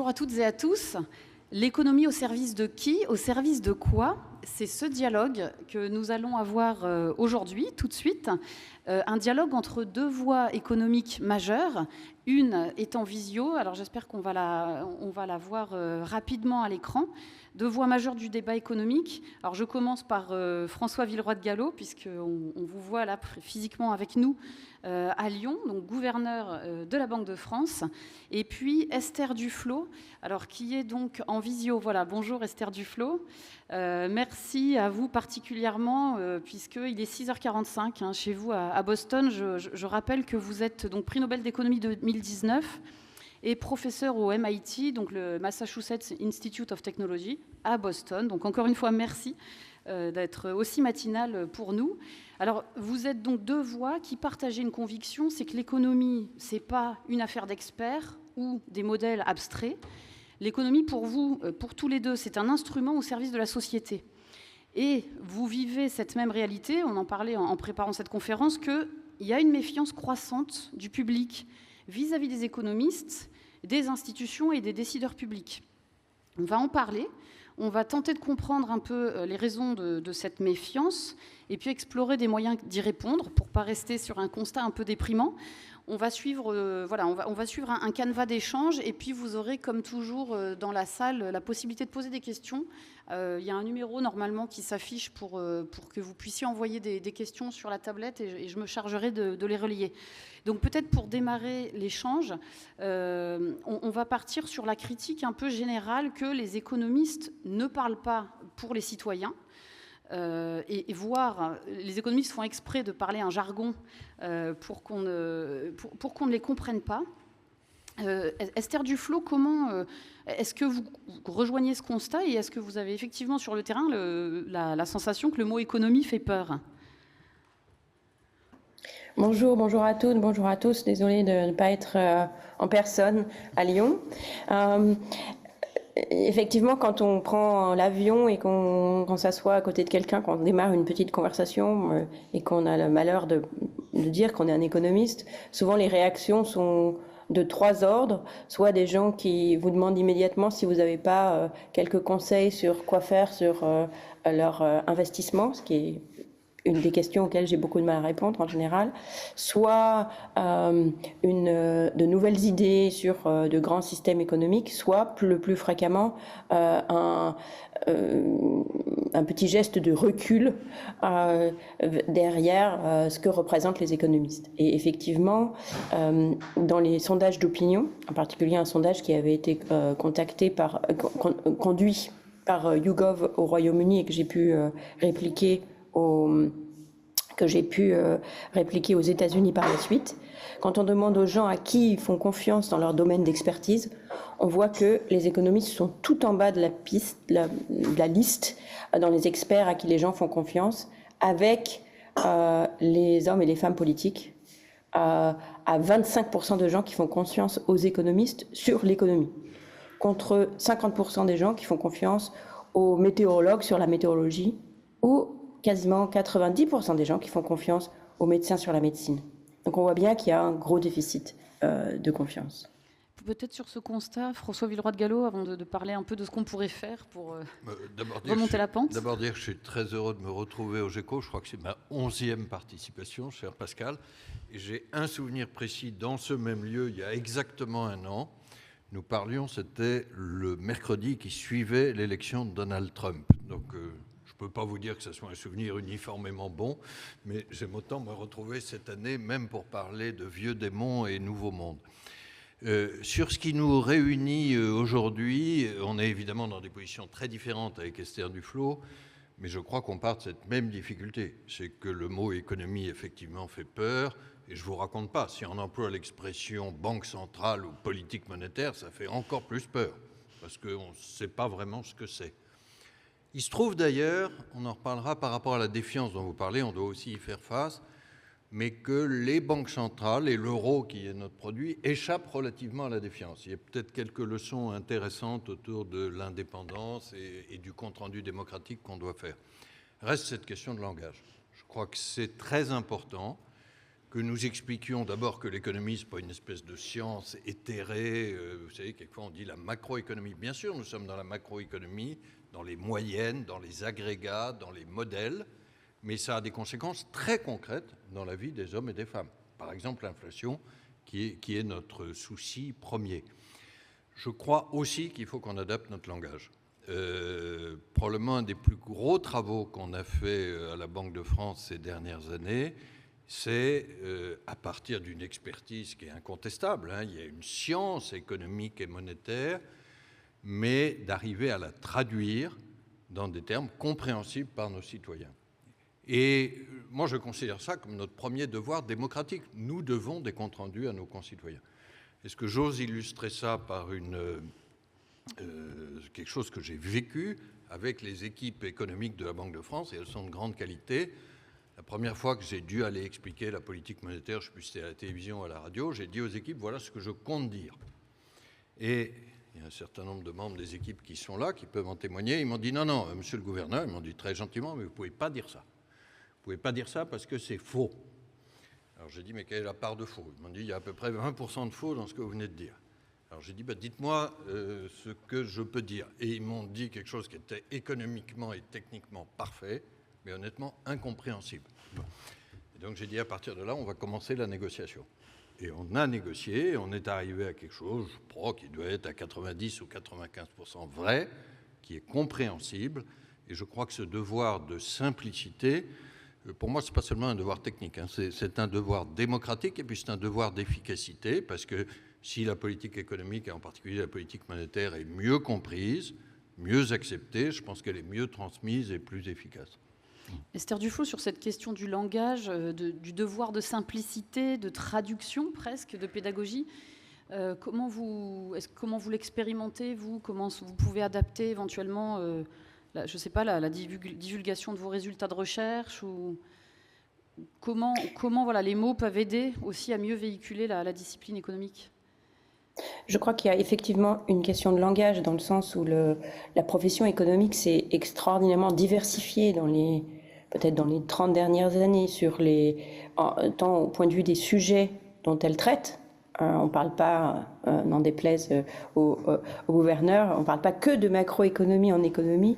Bonjour à toutes et à tous. L'économie au service de qui? Au service de quoi? C'est ce dialogue que nous allons avoir aujourd'hui, tout de suite. Un dialogue entre deux voies économiques majeures. Une est en visio, alors j'espère qu'on va la voir rapidement à l'écran. Deux voies majeures du débat économique. Alors je commence par François Villeroy de Galhau, puisqu'on vous voit là physiquement avec nous à Lyon, donc gouverneur de la Banque de France. Et puis Esther Duflo, alors qui est donc en visio. Voilà, bonjour Esther Duflo. Merci à vous particulièrement, puisqu'il est 6h45 hein, chez vous à Boston. Je rappelle que vous êtes donc prix Nobel d'économie 2019 et professeur au MIT, donc le Massachusetts Institute of Technology à Boston. Donc encore une fois, merci d'être aussi matinal pour nous. Alors, vous êtes donc deux voix qui partagent une conviction, c'est que l'économie, ce n'est pas une affaire d'experts ou des modèles abstraits. L'économie, pour vous, pour tous les deux, c'est un instrument au service de la société. Et vous vivez cette même réalité, on en parlait en préparant cette conférence, qu'il y a une méfiance croissante du public vis-à-vis des économistes, des institutions et des décideurs publics. On va en parler. On va tenter de comprendre un peu les raisons de cette méfiance et puis explorer des moyens d'y répondre pour ne pas rester sur un constat un peu déprimant. On va suivre, on va suivre un canevas d'échange et puis vous aurez, comme toujours dans la salle, la possibilité de poser des questions. Il y a un numéro normalement qui s'affiche pour que vous puissiez envoyer des questions sur la tablette et je me chargerai de les relayer. Donc peut-être pour démarrer l'échange, on va partir sur la critique un peu générale que les économistes ne parlent pas pour les citoyens. Et voir, les économistes font exprès de parler un jargon pour qu'on ne les comprenne pas. Esther Duflo, comment est-ce que vous rejoignez ce constat et est-ce que vous avez effectivement sur le terrain la sensation que le mot économie fait peur? Bonjour à toutes, bonjour à tous. Désolée de ne pas être en personne à Lyon. Effectivement, quand on prend l'avion et qu'on s'assoit à côté de quelqu'un, qu'on démarre une petite conversation et qu'on a le malheur de dire qu'on est un économiste, souvent les réactions sont de trois ordres. Soit des gens qui vous demandent immédiatement si vous n'avez pas quelques conseils sur quoi faire sur leur investissement, ce qui est une des questions auxquelles j'ai beaucoup de mal à répondre en général, soit de nouvelles idées sur de grands systèmes économiques, soit le plus fréquemment un petit geste de recul derrière ce que représentent les économistes. Et effectivement, dans les sondages d'opinion, en particulier un sondage qui avait été conduit par YouGov au Royaume-Uni et que j'ai pu répliquer aux États-Unis par la suite. Quand on demande aux gens à qui ils font confiance dans leur domaine d'expertise, on voit que les économistes sont tout en bas de la liste dans les experts à qui les gens font confiance, avec les hommes et les femmes politiques, à 25% de gens qui font confiance aux économistes sur l'économie, contre 50% des gens qui font confiance aux météorologues sur la météorologie, ou quasiment 90% des gens qui font confiance aux médecins sur la médecine. Donc on voit bien qu'il y a un gros déficit de confiance. Peut-être sur ce constat, François Villeroy de Galhau, avant de parler un peu de ce qu'on pourrait faire pour remonter la pente. D'abord dire que je suis très heureux de me retrouver au GECO. Je crois que c'est ma 11e participation, cher Pascal. Et j'ai un souvenir précis dans ce même lieu, il y a exactement un an. Nous parlions, c'était le mercredi qui suivait l'élection de Donald Trump. Donc je ne peux pas vous dire que ce soit un souvenir uniformément bon, mais j'aime autant me retrouver cette année, même pour parler de vieux démons et nouveau monde. Sur ce qui nous réunit aujourd'hui, on est évidemment dans des positions très différentes avec Esther Duflo, mais je crois qu'on part de cette même difficulté. C'est que le mot économie, effectivement, fait peur. Et je ne vous raconte pas, si on emploie l'expression banque centrale ou politique monétaire, ça fait encore plus peur, parce qu'on ne sait pas vraiment ce que c'est. Il se trouve d'ailleurs, on en reparlera par rapport à la défiance dont vous parlez, on doit aussi y faire face, mais que les banques centrales et l'euro, qui est notre produit, échappent relativement à la défiance. Il y a peut-être quelques leçons intéressantes autour de l'indépendance et du compte-rendu démocratique qu'on doit faire. Reste cette question de langage. Je crois que c'est très important que nous expliquions d'abord que l'économie, ce n'est pas une espèce de science éthérée. Vous savez, quelquefois on dit la macroéconomie. Bien sûr, nous sommes dans la macroéconomie, dans les moyennes, dans les agrégats, dans les modèles, mais ça a des conséquences très concrètes dans la vie des hommes et des femmes. Par exemple, l'inflation, qui est notre souci premier. Je crois aussi qu'il faut qu'on adapte notre langage. Probablement un des plus gros travaux qu'on a fait à la Banque de France ces dernières années, c'est à partir d'une expertise qui est incontestable, il y a une science économique et monétaire, mais d'arriver à la traduire dans des termes compréhensibles par nos citoyens. Et moi, je considère ça comme notre premier devoir démocratique. Nous devons des comptes rendus à nos concitoyens. Est-ce que j'ose illustrer ça par quelque chose que j'ai vécu avec les équipes économiques de la Banque de France, et elles sont de grande qualité. La première fois que j'ai dû aller expliquer la politique monétaire, je ne sais plus si c'était à la télévision ou à la radio, j'ai dit aux équipes, voilà ce que je compte dire. Et il y a un certain nombre de membres des équipes qui sont là, qui peuvent en témoigner. Ils m'ont dit, non, monsieur le gouverneur, ils m'ont dit très gentiment, mais vous ne pouvez pas dire ça. Vous ne pouvez pas dire ça parce que c'est faux. Alors j'ai dit, mais quelle est la part de faux? Ils m'ont dit, il y a à peu près 20% de faux dans ce que vous venez de dire. Alors j'ai dit, dites-moi ce que je peux dire. Et ils m'ont dit quelque chose qui était économiquement et techniquement parfait, mais honnêtement incompréhensible. Et donc j'ai dit, à partir de là, on va commencer la négociation. Et on a négocié, et on est arrivé à quelque chose, je crois, qui doit être à 90 ou 95% vrai, qui est compréhensible. Et je crois que ce devoir de simplicité, pour moi, ce n'est pas seulement un devoir technique, c'est un devoir démocratique, et puis c'est un devoir d'efficacité, parce que si la politique économique, et en particulier la politique monétaire, est mieux comprise, mieux acceptée, je pense qu'elle est mieux transmise et plus efficace. Esther Duflo, sur cette question du langage, du devoir de simplicité, de traduction presque, de pédagogie, comment vous l'expérimentez, vous? Comment vous pouvez adapter éventuellement, je ne sais pas, la divulgation de vos résultats de recherche, ou comment voilà, les mots peuvent aider aussi à mieux véhiculer la discipline économique? Je crois qu'il y a effectivement une question de langage, dans le sens où la profession économique s'est extraordinairement diversifiée peut-être dans les 30 dernières années, tant au point de vue des sujets dont elle traite. On ne parle pas, n'en déplaise au gouverneur, on ne parle pas que de macroéconomie en économie,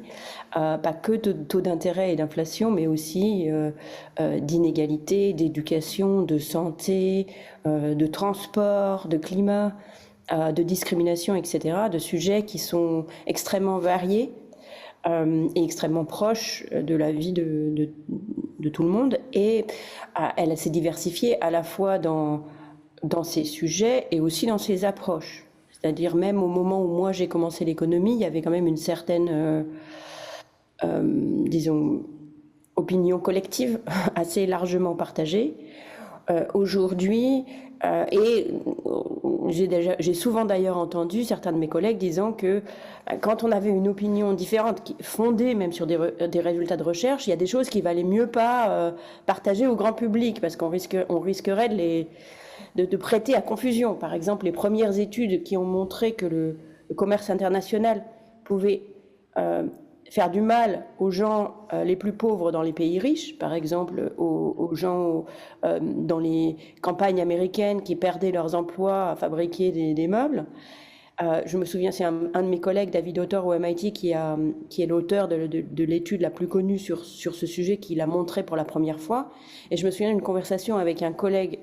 pas que de taux d'intérêt et d'inflation, mais aussi d'inégalité, d'éducation, de santé, de transport, de climat, de discrimination, etc., de sujets qui sont extrêmement variés et extrêmement proches de la vie de tout le monde. Et elle s'est diversifiée à la fois dans ces sujets et aussi dans ses approches. C'est-à-dire, même au moment où moi j'ai commencé l'économie, il y avait quand même une certaine, disons, opinion collective assez largement partagée. Aujourd'hui, et j'ai souvent d'ailleurs entendu certains de mes collègues disant que quand on avait une opinion différente, fondée même sur des résultats de recherche, il y a des choses qu'il valait mieux pas partager au grand public, parce qu'on risquerait de prêter à confusion. Par exemple, les premières études qui ont montré que le commerce international pouvait faire du mal aux gens les plus pauvres dans les pays riches, par exemple aux gens dans les campagnes américaines qui perdaient leurs emplois à fabriquer des meubles. Je me souviens, c'est un de mes collègues, David Autor au MIT, qui est l'auteur de l'étude la plus connue sur ce sujet, qui l'a montré pour la première fois. Et je me souviens d'une conversation avec un collègue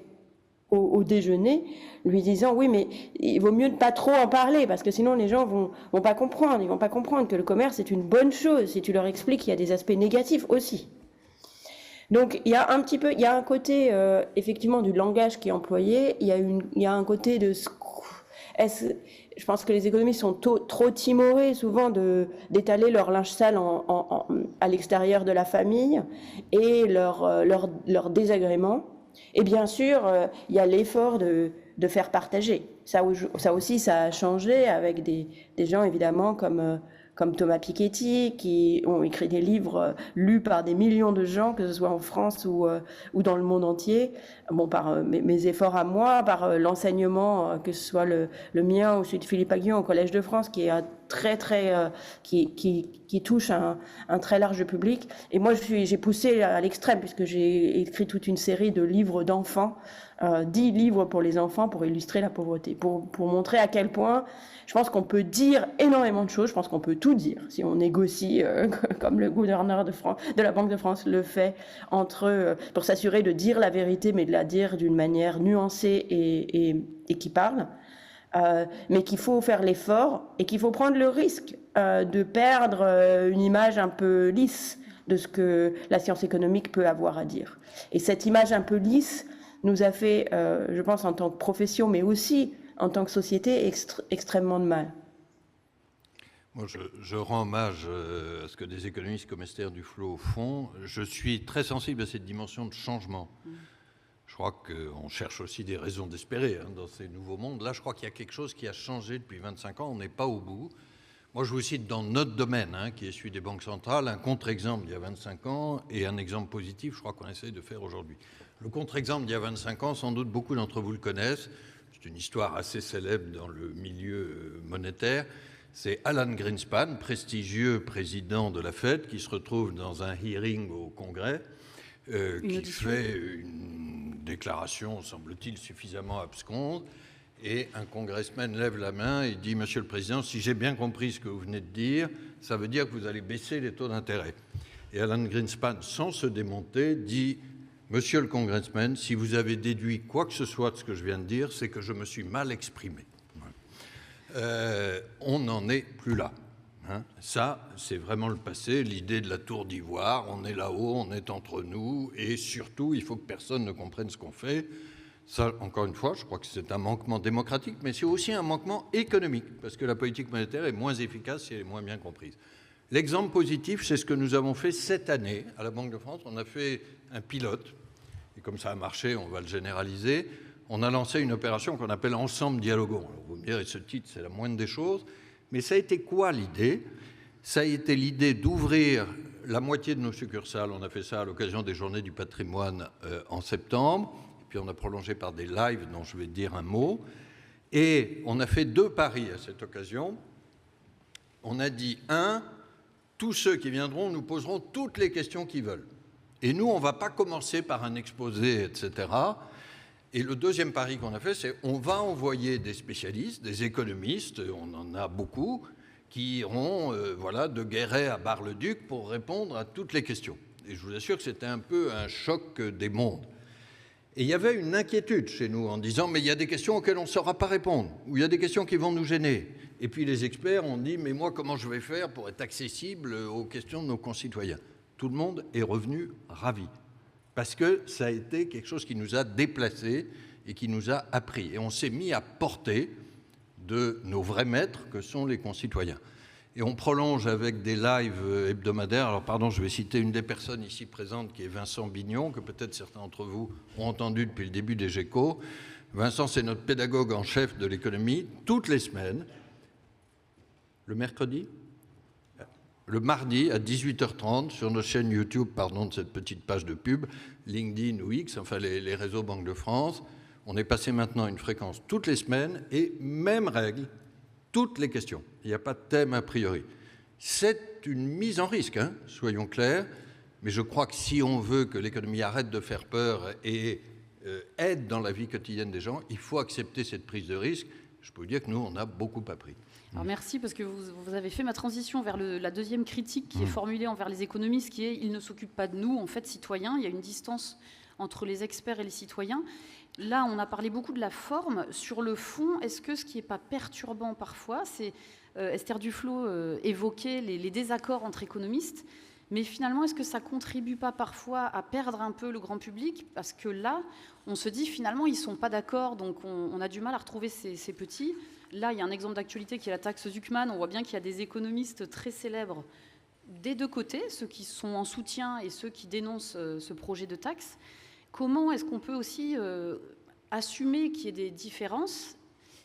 au déjeuner, lui disant, oui, mais il vaut mieux ne pas trop en parler, parce que sinon les gens vont pas comprendre. Ils vont pas comprendre que le commerce est une bonne chose si tu leur expliques qu'il y a des aspects négatifs aussi. Donc il y a un côté effectivement du langage qui est employé. Il y a un côté de je pense que les économistes sont trop timorés souvent d'étaler leur linge sale à l'extérieur de la famille et leur désagrément. Et bien sûr, il y a l'effort de faire partager. Ça aussi, ça a changé avec des gens, évidemment, comme Thomas Piketty, qui ont écrit des livres lus par des millions de gens, que ce soit en France ou dans le monde entier. Bon, par mes efforts à moi, par l'enseignement, que ce soit le mien ou celui de Philippe Aghion au Collège de France, qui a qui touche un très large public. Et moi, j'ai poussé à l'extrême, puisque j'ai écrit toute une série de livres d'enfants, 10 livres pour les enfants pour illustrer la pauvreté, pour montrer à quel point je pense qu'on peut dire énormément de choses. Je pense qu'on peut tout dire si on négocie, comme le gouverneur de la Banque de France le fait, pour s'assurer de dire la vérité, mais de la dire d'une manière nuancée et qui parle. Mais qu'il faut faire l'effort et qu'il faut prendre le risque de perdre une image un peu lisse de ce que la science économique peut avoir à dire. Et cette image un peu lisse nous a fait, je pense, en tant que profession, mais aussi en tant que société, extrêmement de mal. Moi, je rends hommage à ce que des économistes comme Esther Duflo font. Je suis très sensible à cette dimension de changement. Je crois qu'on cherche aussi des raisons d'espérer dans ces nouveaux mondes. Là, je crois qu'il y a quelque chose qui a changé depuis 25 ans. On n'est pas au bout. Moi, je vous cite dans notre domaine, qui est celui des banques centrales, un contre-exemple d'il y a 25 ans et un exemple positif, je crois qu'on essaie de faire aujourd'hui. Le contre-exemple d'il y a 25 ans, sans doute beaucoup d'entre vous le connaissent. C'est une histoire assez célèbre dans le milieu monétaire. C'est Alan Greenspan, prestigieux président de la Fed, qui se retrouve dans un hearing au Congrès, qui fait une déclaration, semble-t-il, suffisamment absconde, et un congressman lève la main et dit « Monsieur le Président, si j'ai bien compris ce que vous venez de dire, ça veut dire que vous allez baisser les taux d'intérêt. » Et Alan Greenspan, sans se démonter, dit « Monsieur le congressman, si vous avez déduit quoi que ce soit de ce que je viens de dire, c'est que je me suis mal exprimé. » On n'en est plus là. Ça, c'est vraiment le passé, l'idée de la tour d'ivoire, on est là-haut, on est entre nous, et surtout, il faut que personne ne comprenne ce qu'on fait. Ça, encore une fois, je crois que c'est un manquement démocratique, mais c'est aussi un manquement économique, parce que la politique monétaire est moins efficace si elle est moins bien comprise. L'exemple positif, c'est ce que nous avons fait cette année à la Banque de France. On a fait un pilote, et comme ça a marché, on va le généraliser. On a lancé une opération qu'on appelle Ensemble Dialogons. Alors vous me direz, ce titre, c'est la moindre des choses. Mais ça a été quoi l'idée? Ça a été l'idée d'ouvrir la moitié de nos succursales. On a fait ça à l'occasion des Journées du patrimoine en septembre. Et puis on a prolongé par des lives dont je vais dire un mot. Et on a fait 2 paris à cette occasion. On a dit, tous ceux qui viendront nous poseront toutes les questions qu'ils veulent. Et nous, on ne va pas commencer par un exposé, etc. Et le deuxième pari qu'on a fait, c'est on va envoyer des spécialistes, des économistes, on en a beaucoup, qui iront de Guéret à Bar-le-Duc pour répondre à toutes les questions. Et je vous assure que c'était un peu un choc des mondes. Et il y avait une inquiétude chez nous en disant « mais il y a des questions auxquelles on ne saura pas répondre, ou il y a des questions qui vont nous gêner ». Et puis les experts ont dit « mais moi, comment je vais faire pour être accessible aux questions de nos concitoyens ?» Tout le monde est revenu ravi. Parce que ça a été quelque chose qui nous a déplacés et qui nous a appris. Et on s'est mis à portée de nos vrais maîtres que sont les concitoyens. Et on prolonge avec des lives hebdomadaires. Alors pardon, je vais citer une des personnes ici présentes qui est Vincent Bignon, que peut-être certains d'entre vous ont entendu depuis le début des GECO. Vincent, c'est notre pédagogue en chef de l'économie. Toutes les semaines, le mercredi, le mardi à 18h30 sur nos chaînes YouTube, pardon de cette petite page de pub, LinkedIn ou X, enfin les réseaux Banque de France. On est passé maintenant à une fréquence toutes les semaines et même règle, toutes les questions. Il n'y a pas de thème a priori. C'est une mise en risque, soyons clairs, mais je crois que si on veut que l'économie arrête de faire peur et aide dans la vie quotidienne des gens, il faut accepter cette prise de risque. Je peux vous dire que nous, on a beaucoup appris. Alors merci, parce que vous avez fait ma transition vers la deuxième critique qui est formulée envers les économistes, qui est « ils ne s'occupent pas de nous, en fait, citoyens ». Il y a une distance entre les experts et les citoyens. Là, on a parlé beaucoup de la forme. Sur le fond, est-ce que ce qui n'est pas perturbant parfois, c'est Esther Duflo évoquait les désaccords entre économistes, mais finalement, est-ce que ça ne contribue pas parfois à perdre un peu le grand public? Parce que là, on se dit finalement, ils ne sont pas d'accord, donc on a du mal à retrouver ces petits. Là, il y a un exemple d'actualité qui est la taxe Zuckman. On voit bien qu'il y a des économistes très célèbres des deux côtés, ceux qui sont en soutien et ceux qui dénoncent ce projet de taxe. Comment est-ce qu'on peut aussi assumer qu'il y ait des différences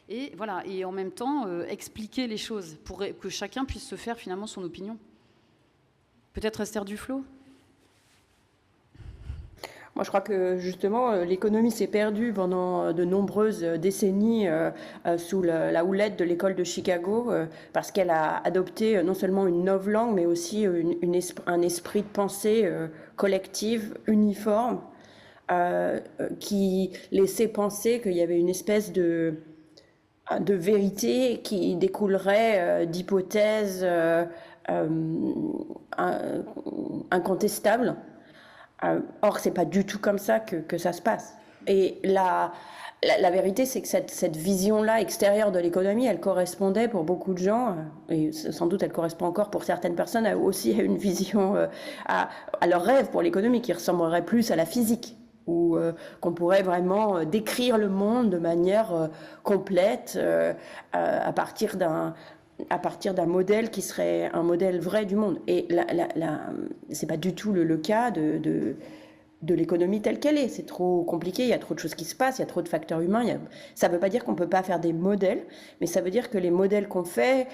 et en même temps expliquer les choses pour que chacun puisse se faire finalement son opinion? Peut-être Esther Duflo? Moi, je crois que justement, l'économie s'est perdue pendant de nombreuses décennies sous la houlette de l'école de Chicago, parce qu'elle a adopté non seulement une novlangue, mais aussi un esprit de pensée collective, uniforme, qui laissait penser qu'il y avait une espèce de vérité qui découlerait d'hypothèses incontestables. Or, c'est pas du tout comme ça que ça se passe. Et la vérité, c'est que cette vision-là extérieure de l'économie, elle correspondait pour beaucoup de gens, et sans doute elle correspond encore pour certaines personnes, aussi à une vision, à leur rêve pour l'économie qui ressemblerait plus à la physique, où qu'on pourrait vraiment décrire le monde de manière complète à partir d'un modèle qui serait un modèle vrai du monde. Et c'est pas du tout le cas de l'économie telle qu'elle est. C'est trop compliqué, il y a trop de choses qui se passent, il y a trop de facteurs humains. Ça ne veut pas dire qu'on ne peut pas faire des modèles, mais ça veut dire que les modèles qu'on fait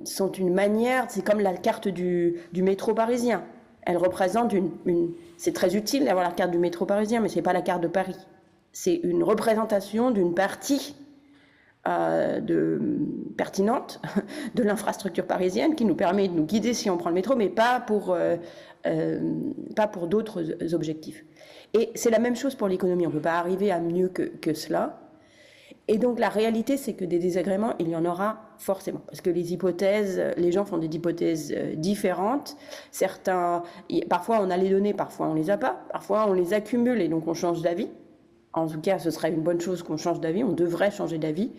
sont une manière, c'est comme la carte du métro parisien. Elle représente c'est très utile d'avoir la carte du métro parisien, mais ce n'est pas la carte de Paris. C'est une représentation d'une partie pertinente de l'infrastructure parisienne qui nous permet de nous guider si on prend le métro, mais pas pour d'autres objectifs. Et c'est la même chose pour l'économie, on ne peut pas arriver à mieux que cela. Et donc la réalité, c'est que des désagréments, il y en aura forcément, parce que les gens font des hypothèses différentes. Parfois on a les données, parfois on les a pas, parfois on les accumule et donc on change d'avis. En tout cas, ce serait une bonne chose qu'on change d'avis, on devrait changer d'avis.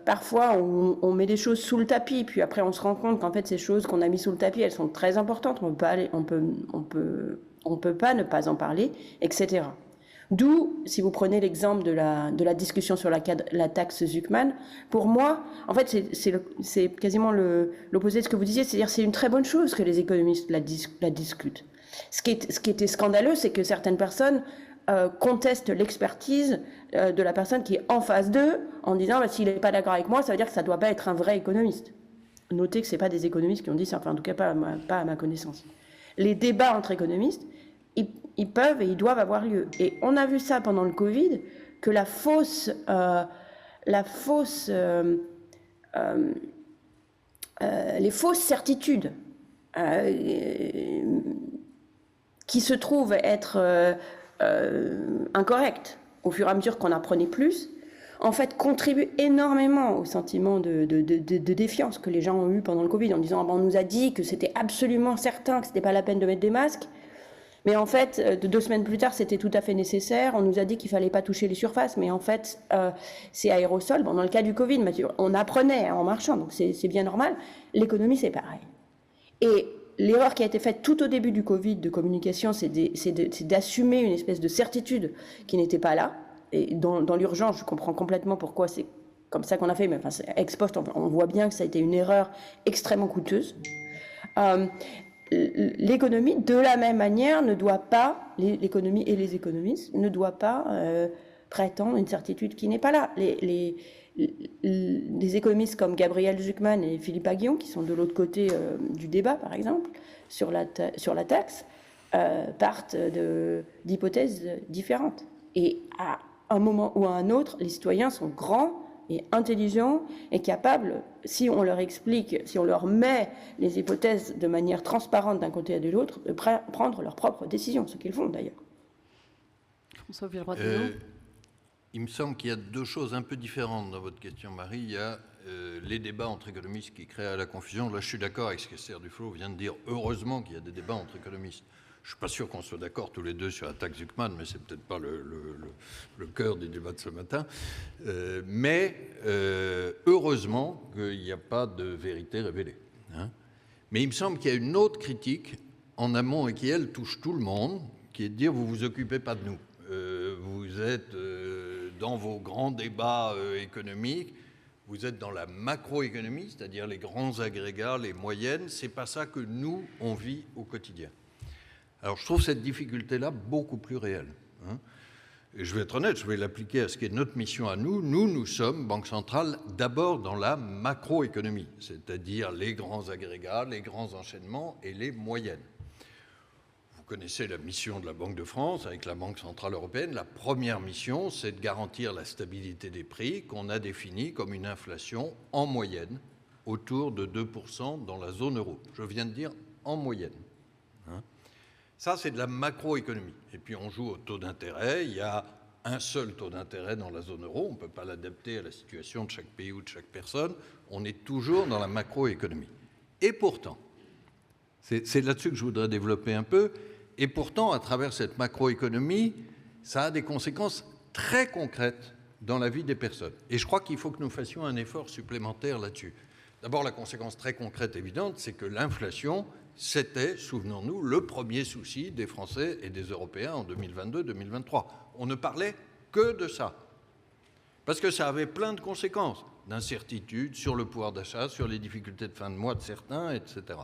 Parfois, on met des choses sous le tapis, puis après on se rend compte qu'en fait, ces choses qu'on a mis sous le tapis, elles sont très importantes, on peut pas ne pas en parler, etc. D'où, si vous prenez l'exemple de la discussion sur la taxe Zuckman, pour moi, en fait, c'est quasiment l'opposé de ce que vous disiez, c'est-à-dire c'est une très bonne chose que les économistes la discutent. Ce qui était scandaleux, c'est que certaines personnes contestent l'expertise de la personne qui est en face d'eux en disant s'il n'est pas d'accord avec moi, ça veut dire que ça ne doit pas être un vrai économiste. Notez que ce n'est pas des économistes qui ont dit ça, enfin en tout cas pas à ma connaissance. Les débats entre économistes, ils peuvent et ils doivent avoir lieu. Et on a vu ça pendant le Covid, que les fausses certitudes qui se trouvent être incorrectes au fur et à mesure qu'on apprenait plus, en fait, contribuent énormément au sentiment de défiance que les gens ont eu pendant le Covid, en disant on nous a dit que c'était absolument certain que c'était pas la peine de mettre des masques, mais en fait, 2 semaines plus tard, c'était tout à fait nécessaire. On nous a dit qu'il fallait pas toucher les surfaces, mais en fait, c'est aérosol. Bon, dans le cas du Covid, on apprenait en marchant, donc c'est bien normal. L'économie, c'est pareil. Et l'erreur qui a été faite tout au début du Covid de communication, c'est d'assumer une espèce de certitude qui n'était pas là. Et dans l'urgence, je comprends complètement pourquoi c'est comme ça qu'on a fait, mais enfin, ex post, on voit bien que ça a été une erreur extrêmement coûteuse. L'économie, de la même manière, ne doit pas, l'économie et les économistes, ne doivent pas prétendre une certitude qui n'est pas là. Les économistes comme Gabriel Zuckman et Philippe Aghion, qui sont de l'autre côté du débat, par exemple, sur la taxe, partent d'hypothèses différentes. Et à un moment ou à un autre, les citoyens sont grands et intelligents et capables, si on leur explique, si on leur met les hypothèses de manière transparente d'un côté et de l'autre, de prendre leurs propres décisions, ce qu'ils font d'ailleurs. François Villeroy. Il me semble qu'il y a 2 choses un peu différentes dans votre question, Marie. Il y a les débats entre économistes qui créent la confusion. Là, je suis d'accord avec ce qu'Esther Duflo vient de dire. Heureusement qu'il y a des débats entre économistes. Je ne suis pas sûr qu'on soit d'accord tous les deux sur la taxe Zuckman, mais ce n'est peut-être pas le cœur des débats de ce matin. Mais heureusement qu'il n'y a pas de vérité révélée. Hein. Mais il me semble qu'il y a une autre critique en amont et qui, elle, touche tout le monde, qui est de dire vous ne vous occupez pas de nous. Vous êtes dans vos grands débats économiques, vous êtes dans la macroéconomie, c'est-à-dire les grands agrégats, les moyennes. Ce n'est pas ça que nous, on vit au quotidien. Alors, je trouve cette difficulté-là beaucoup plus réelle. Hein. Et je vais être honnête, je vais l'appliquer à ce qui est notre mission à nous. Nous sommes, Banque centrale, d'abord dans la macroéconomie, c'est-à-dire les grands agrégats, les grands enchaînements et les moyennes. Vous vous connaissez la mission de la Banque de France avec la Banque Centrale Européenne. La première mission, c'est de garantir la stabilité des prix qu'on a définie comme une inflation en moyenne autour de 2% dans la zone euro. Je viens de dire en moyenne. Ça, c'est de la macroéconomie. Et puis, on joue au taux d'intérêt. Il y a un seul taux d'intérêt dans la zone euro. On ne peut pas l'adapter à la situation de chaque pays ou de chaque personne. On est toujours dans la macroéconomie. Et pourtant, c'est là-dessus que je voudrais développer un peu, et pourtant, à travers cette macroéconomie, ça a des conséquences très concrètes dans la vie des personnes. Et je crois qu'il faut que nous fassions un effort supplémentaire là-dessus. D'abord, la conséquence très concrète évidente, c'est que l'inflation, c'était, souvenons-nous, le premier souci des Français et des Européens en 2022-2023. On ne parlait que de ça. Parce que ça avait plein de conséquences, d'incertitudes sur le pouvoir d'achat, sur les difficultés de fin de mois de certains, etc.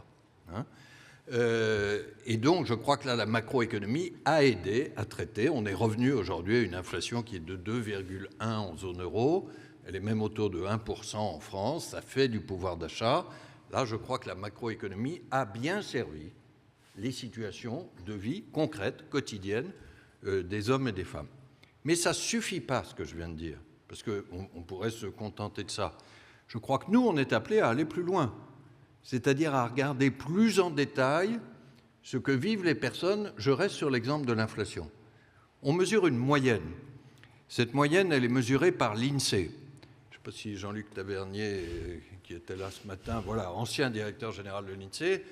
Et donc, je crois que là, la macroéconomie a aidé à traiter. On est revenu aujourd'hui à une inflation qui est de 2,1 en zone euro. Elle est même autour de 1% en France. Ça fait du pouvoir d'achat. Là, je crois que la macroéconomie a bien servi les situations de vie concrètes, quotidiennes, des hommes et des femmes. Mais ça ne suffit pas, ce que je viens de dire, parce qu'on pourrait se contenter de ça. Je crois que nous, on est appelés à aller plus loin, c'est-à-dire à regarder plus en détail ce que vivent les personnes. Je reste sur l'exemple de l'inflation. On mesure une moyenne. Cette moyenne, elle est mesurée par l'INSEE. Je ne sais pas si Jean-Luc Tavernier, qui était là ce matin, voilà, ancien directeur général de l'INSEE,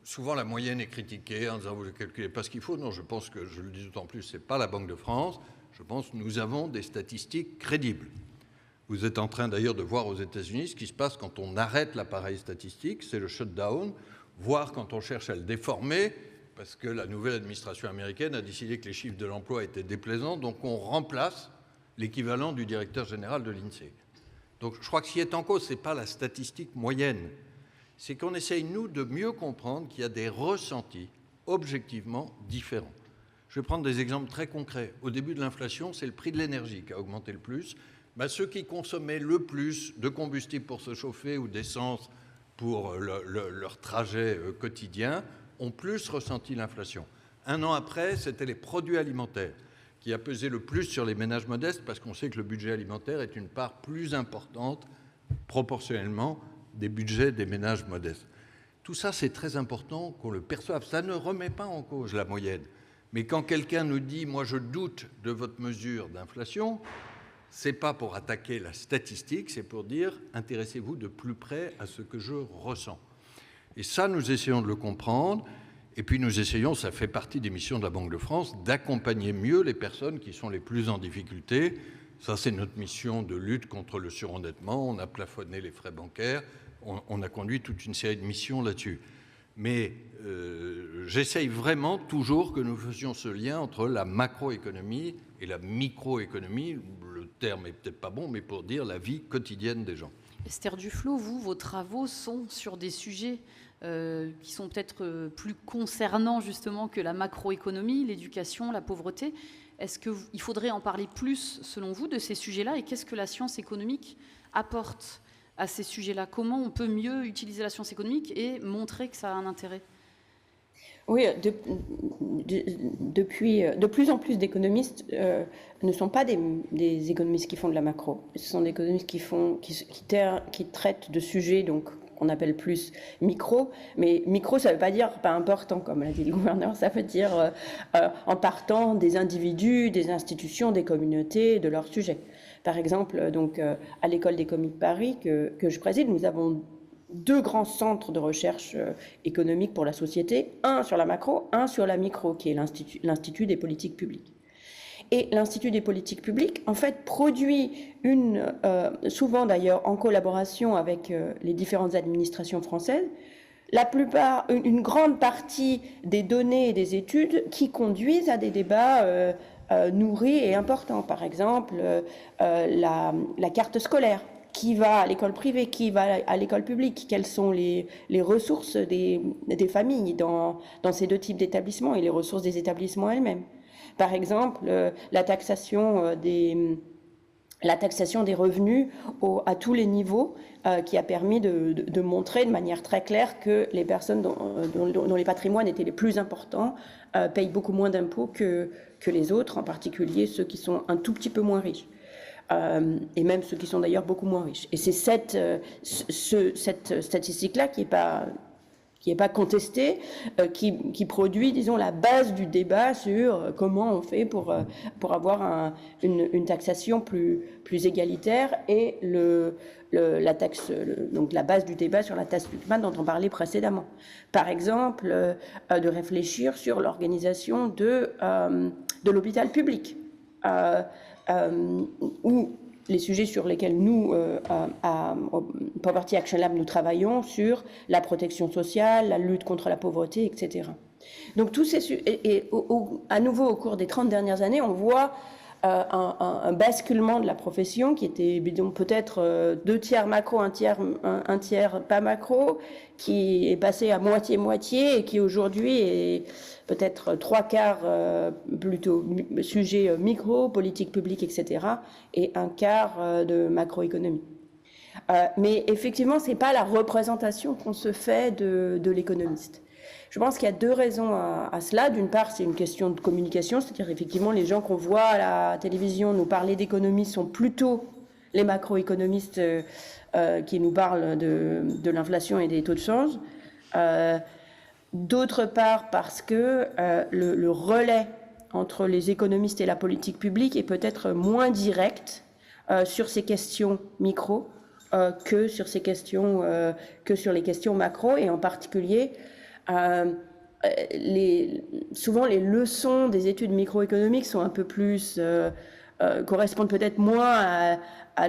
souvent la moyenne est critiquée en disant vous ne calculez pas ce qu'il faut. Non, je pense que, je le dis d'autant plus, ce n'est pas la Banque de France. Je pense que nous avons des statistiques crédibles. Vous êtes en train d'ailleurs de voir aux États-Unis ce qui se passe quand on arrête l'appareil statistique, c'est le shutdown, voire quand on cherche à le déformer, parce que la nouvelle administration américaine a décidé que les chiffres de l'emploi étaient déplaisants, donc on remplace l'équivalent du directeur général de l'INSEE. Donc je crois que ce qui est en cause, ce n'est pas la statistique moyenne, c'est qu'on essaye, nous, de mieux comprendre qu'il y a des ressentis objectivement différents. Je vais prendre des exemples très concrets. Au début de l'inflation, c'est le prix de l'énergie qui a augmenté le plus. Ceux qui consommaient le plus de combustible pour se chauffer ou d'essence pour leur trajet quotidien ont plus ressenti l'inflation. Un an après, c'était les produits alimentaires qui a pesé le plus sur les ménages modestes, parce qu'on sait que le budget alimentaire est une part plus importante proportionnellement des budgets des ménages modestes. Tout ça, c'est très important qu'on le perçoive. Ça ne remet pas en cause la moyenne. Mais quand quelqu'un nous dit « moi je doute de votre mesure d'inflation », ce n'est pas pour attaquer la statistique, c'est pour dire « intéressez-vous de plus près à ce que je ressens ». Et ça, nous essayons de le comprendre. Et puis nous essayons, ça fait partie des missions de la Banque de France, d'accompagner mieux les personnes qui sont les plus en difficulté. Ça, c'est notre mission de lutte contre le surendettement. On a plafonné les frais bancaires. On a conduit toute une série de missions là-dessus. Mais j'essaye vraiment toujours que nous faisions ce lien entre la macroéconomie et la microéconomie. Le terme est peut-être pas bon, mais pour dire la vie quotidienne des gens. Esther Duflo, vos travaux sont sur des sujets qui sont peut-être plus concernants justement que la macroéconomie, l'éducation, la pauvreté. Est-ce qu'il faudrait en parler plus, selon vous, de ces sujets-là, et qu'est-ce que la science économique apporte à ces sujets-là? Comment on peut mieux utiliser la science économique et montrer que ça a un intérêt? Oui, de plus en plus d'économistes ne sont pas des économistes qui font de la macro. Ce sont des économistes qui traitent de sujets donc qu'on appelle plus micro. Mais micro, ça ne veut pas dire pas important, comme l'a dit le gouverneur. Ça veut dire en partant des individus, des institutions, des communautés, de leurs sujets. Par exemple, donc, à l'École d'économie de Paris que je préside, nous avons 2 grands centres de recherche économique pour la société, un sur la macro, un sur la micro, qui est l'Institut des politiques publiques. Et l'Institut des politiques publiques, en fait, produit souvent d'ailleurs en collaboration avec les différentes administrations françaises, une grande partie des données et des études qui conduisent à des débats nourris et importants. Par exemple, la carte scolaire. Qui va à l'école privée, qui va à l'école publique, quelles sont les ressources des familles dans ces 2 types d'établissements et les ressources des établissements elles-mêmes. Par exemple, la taxation la taxation des revenus à tous les niveaux, qui a permis de montrer de manière très claire que les personnes dont les patrimoines étaient les plus importants payent beaucoup moins d'impôts que les autres, en particulier ceux qui sont un tout petit peu moins riches. Et même ceux qui sont d'ailleurs beaucoup moins riches. Et c'est cette statistique-là qui n'est pas contestée, qui produit, disons, la base du débat sur comment on fait pour avoir une taxation plus égalitaire, et donc la base du débat sur la taxe Buchmann dont on parlait précédemment. Par exemple, de réfléchir sur l'organisation de l'hôpital public, où les sujets sur lesquels nous, à Poverty Action Lab, nous travaillons sur la protection sociale, la lutte contre la pauvreté, etc. Donc, tous ces à nouveau, au cours des 30 dernières années, on voit un basculement de la profession qui était peut-être 2 tiers macro, un tiers pas macro, qui est passé à moitié-moitié et qui aujourd'hui est peut-être 3 quarts plutôt sujet micro, politique publique, etc., et 1 quart de macroéconomie. Mais effectivement, ce n'est pas la représentation qu'on se fait de l'économiste. Je pense qu'il y a 2 raisons à cela. D'une part, c'est une question de communication, c'est-à-dire effectivement les gens qu'on voit à la télévision nous parler d'économie sont plutôt les macroéconomistes qui nous parlent de l'inflation et des taux de change. D'autre part, parce que le relais entre les économistes et la politique publique est peut-être moins direct sur ces questions micro que sur les questions macro, et en particulier souvent les leçons des études microéconomiques sont un peu plus correspondent peut-être moins à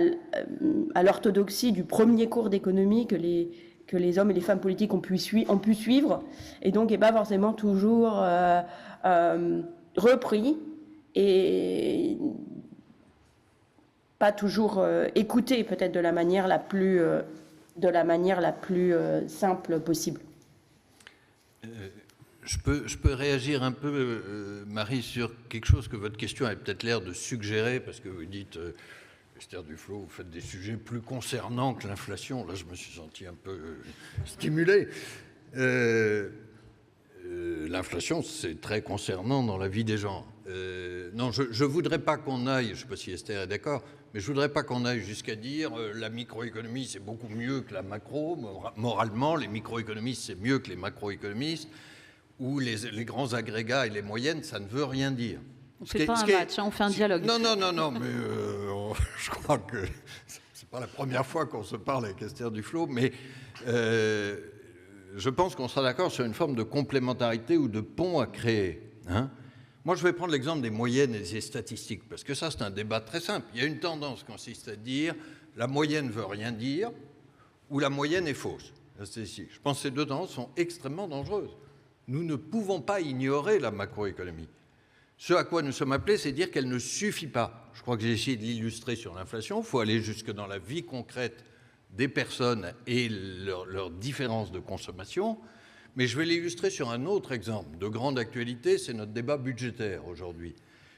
l'orthodoxie du premier cours d'économie que les hommes et les femmes politiques ont pu suivre, et donc n'est pas forcément toujours repris et pas toujours écouté, peut-être de la manière la plus simple possible. Je peux réagir un peu, Marie, sur quelque chose que votre question a peut-être l'air de suggérer, parce que vous dites, Esther Duflo, vous faites des sujets plus concernants que l'inflation. Là, je me suis senti un peu stimulé. L'inflation, c'est très concernant dans la vie des gens. Non, je ne voudrais pas qu'on aille, je ne sais pas si Esther est d'accord, mais je ne voudrais pas qu'on aille jusqu'à dire la microéconomie, c'est beaucoup mieux que la macro. Moralement, les microéconomistes, c'est mieux que les macroéconomistes, ou les grands agrégats et les moyennes, ça ne veut rien dire. On ne fait pas un match, on fait un dialogue. Non, mais je crois que ce n'est pas la première fois qu'on se parle avec Esther Duflo, mais je pense qu'on sera d'accord sur une forme de complémentarité ou de pont à créer. Hein. Moi, je vais prendre l'exemple des moyennes et des statistiques, parce que ça, c'est un débat très simple. Il y a une tendance qui consiste à dire la moyenne ne veut rien dire, ou la moyenne est fausse. Je pense que ces 2 tendances sont extrêmement dangereuses. Nous ne pouvons pas ignorer la macroéconomie. Ce à quoi nous sommes appelés, c'est dire qu'elle ne suffit pas. Je crois que j'ai essayé de l'illustrer sur l'inflation. Il faut aller jusque dans la vie concrète des personnes et leurs différences de consommation. Mais je vais l'illustrer sur un autre exemple de grande actualité, c'est notre débat budgétaire aujourd'hui.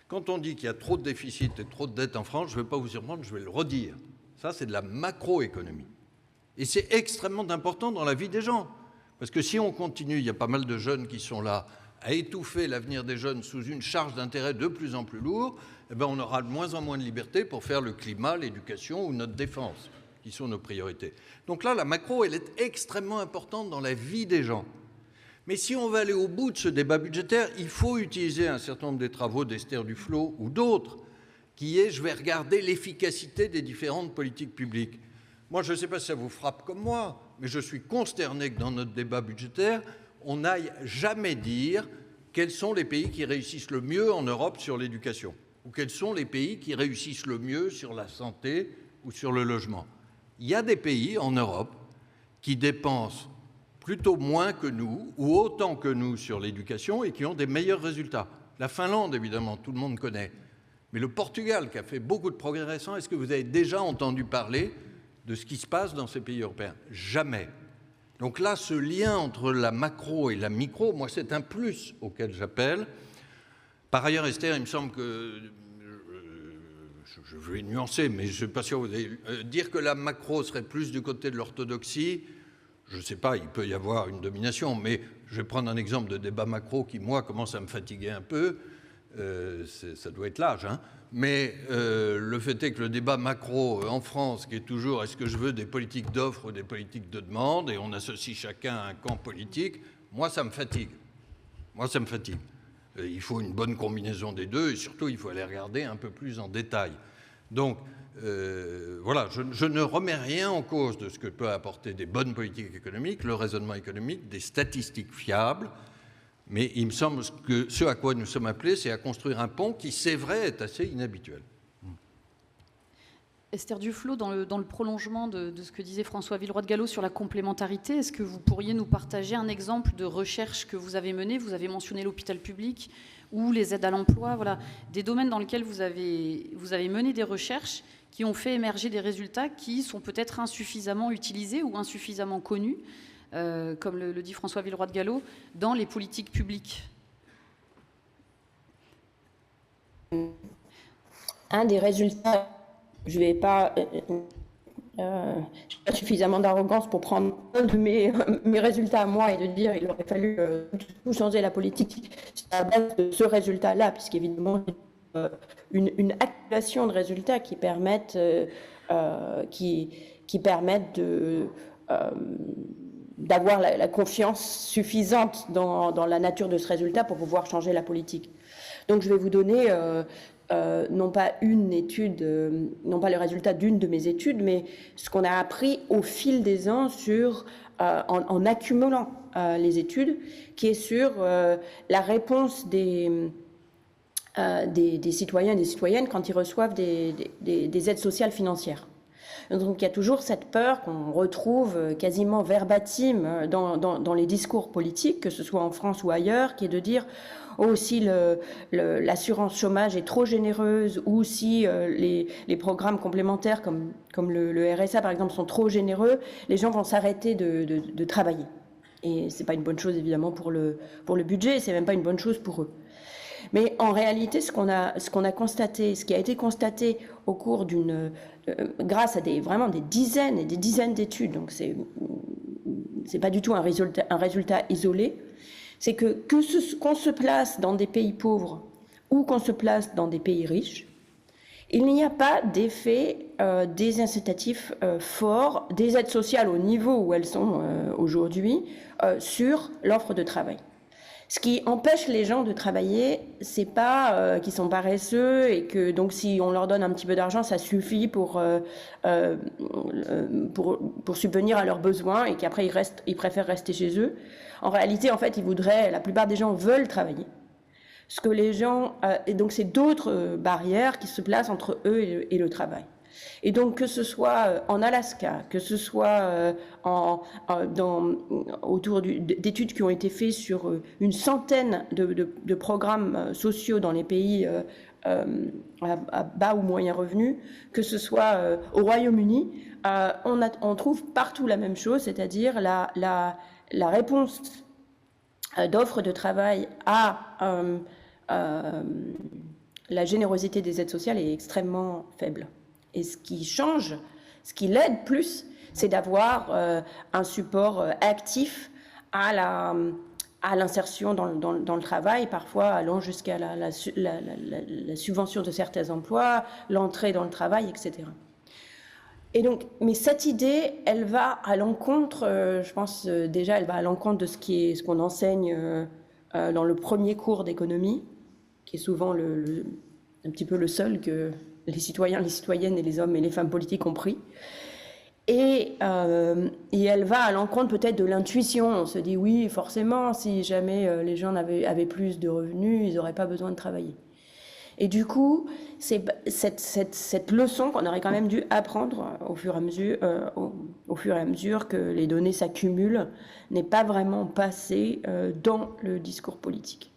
Quand on dit qu'il y a trop de déficit et trop de dettes en France, je ne vais pas vous surprendre, je vais le redire. Ça, c'est de la macroéconomie. Et c'est extrêmement important dans la vie des gens. Parce que si on continue, il y a pas mal de jeunes qui sont là, à étouffer l'avenir des jeunes sous une charge d'intérêt de plus en plus lourde, eh bien on aura de moins en moins de liberté pour faire le climat, l'éducation ou notre défense, qui sont nos priorités. Donc là, la macro, elle est extrêmement importante dans la vie des gens. Mais si on veut aller au bout de ce débat budgétaire, il faut utiliser un certain nombre des travaux d'Esther Duflo ou d'autres, qui est, je vais regarder l'efficacité des différentes politiques publiques. Moi, je ne sais pas si ça vous frappe comme moi, mais je suis consterné que dans notre débat budgétaire, on n'aille jamais dire quels sont les pays qui réussissent le mieux en Europe sur l'éducation, ou quels sont les pays qui réussissent le mieux sur la santé ou sur le logement. Il y a des pays en Europe qui dépensent plutôt moins que nous, ou autant que nous sur l'éducation, et qui ont des meilleurs résultats. La Finlande, évidemment, tout le monde connaît. Mais le Portugal, qui a fait beaucoup de progrès récents, est-ce que vous avez déjà entendu parler de ce qui se passe dans ces pays européens? Jamais. Donc là, ce lien entre la macro et la micro, moi, c'est un plus auquel j'appelle. Par ailleurs, Esther, il me semble que, je je veux nuancer, mais je ne suis pas sûr. Dire que la macro serait plus du côté de l'orthodoxie, je ne sais pas, il peut y avoir une domination, mais je vais prendre un exemple de débat macro qui, moi, commence à me fatiguer un peu. Ça doit être l'âge, hein. Mais le fait est que le débat macro en France, qui est toujours est-ce que je veux des politiques d'offres ou des politiques de demande, et on associe chacun à un camp politique, moi, ça me fatigue. Il faut une bonne combinaison des deux, et surtout, il faut aller regarder un peu plus en détail. Donc, voilà, je ne remets rien en cause de ce que peut apporter des bonnes politiques économiques, le raisonnement économique, des statistiques fiables, mais il me semble que ce à quoi nous sommes appelés, c'est à construire un pont qui, c'est vrai, est assez inhabituel. Esther Duflo, dans le prolongement de ce que disait François Villeroy de Galhau sur la complémentarité, est-ce que vous pourriez nous partager un exemple de recherche que vous avez menée? Vous avez mentionné l'hôpital public ou les aides à l'emploi, voilà, des domaines dans lesquels vous avez mené des recherches qui ont fait émerger des résultats qui sont peut-être insuffisamment utilisés ou insuffisamment connus, comme le dit François Villeroy de Galhau, dans les politiques publiques. Un des résultats, je n'ai pas suffisamment d'arrogance pour prendre un de mes résultats à moi et de dire qu'il aurait fallu tout changer la politique à la base de ce résultat-là, puisqu'évidemment, une accumulation de résultats qui permettent, d'avoir la confiance suffisante dans la nature de ce résultat pour pouvoir changer la politique. Donc je vais vous donner non pas une étude, non pas le résultat d'une de mes études, mais ce qu'on a appris au fil des ans en accumulant les études, qui est sur la réponse des citoyens et des citoyennes quand ils reçoivent des aides sociales financières. Donc il y a toujours cette peur qu'on retrouve quasiment verbatim dans les discours politiques, que ce soit en France ou ailleurs, qui est de dire oh, si l'assurance chômage est trop généreuse, ou si les programmes complémentaires comme le RSA par exemple sont trop généreux, les gens vont s'arrêter de travailler. Et c'est pas une bonne chose évidemment pour le budget, c'est même pas une bonne chose pour eux. Mais en réalité, ce qu'on a constaté, ce qui a été constaté au cours grâce à vraiment des dizaines et des dizaines d'études, donc c'est pas du tout un résultat isolé, c'est qu'on se place dans des pays pauvres ou qu'on se place dans des pays riches, il n'y a pas d'effet désincitatif fort des aides sociales au niveau où elles sont aujourd'hui sur l'offre de travail. Ce qui empêche les gens de travailler, c'est pas qu'ils sont paresseux et que donc si on leur donne un petit peu d'argent, ça suffit pour subvenir à leurs besoins et qu'après ils préfèrent rester chez eux. En réalité, en fait, la plupart des gens veulent travailler. Ce que les gens, et donc c'est d'autres barrières qui se placent entre eux et le travail. Et donc que ce soit en Alaska, que ce soit autour d'études qui ont été faites sur une centaine de programmes sociaux dans les pays à bas ou moyen revenu, que ce soit au Royaume-Uni, on trouve partout la même chose, c'est-à-dire la réponse d'offres de travail à la générosité des aides sociales est extrêmement faible. Et ce qui change, ce qui l'aide plus, c'est d'avoir un support actif à l'insertion dans le travail, parfois allant jusqu'à la subvention de certains emplois, l'entrée dans le travail, etc. Et donc, mais cette idée, elle va à l'encontre, je pense déjà, elle va à l'encontre de ce qu'on enseigne dans le premier cours d'économie, qui est souvent un petit peu le seul que les citoyens, les citoyennes et les hommes et les femmes politiques ont pris. Et elle va à l'encontre peut-être de l'intuition. On se dit oui, forcément, si jamais les gens avaient plus de revenus, ils n'auraient pas besoin de travailler. Et du coup, c'est cette leçon qu'on aurait quand même dû apprendre au fur et à mesure que les données s'accumulent, n'est pas vraiment passée dans le discours politique.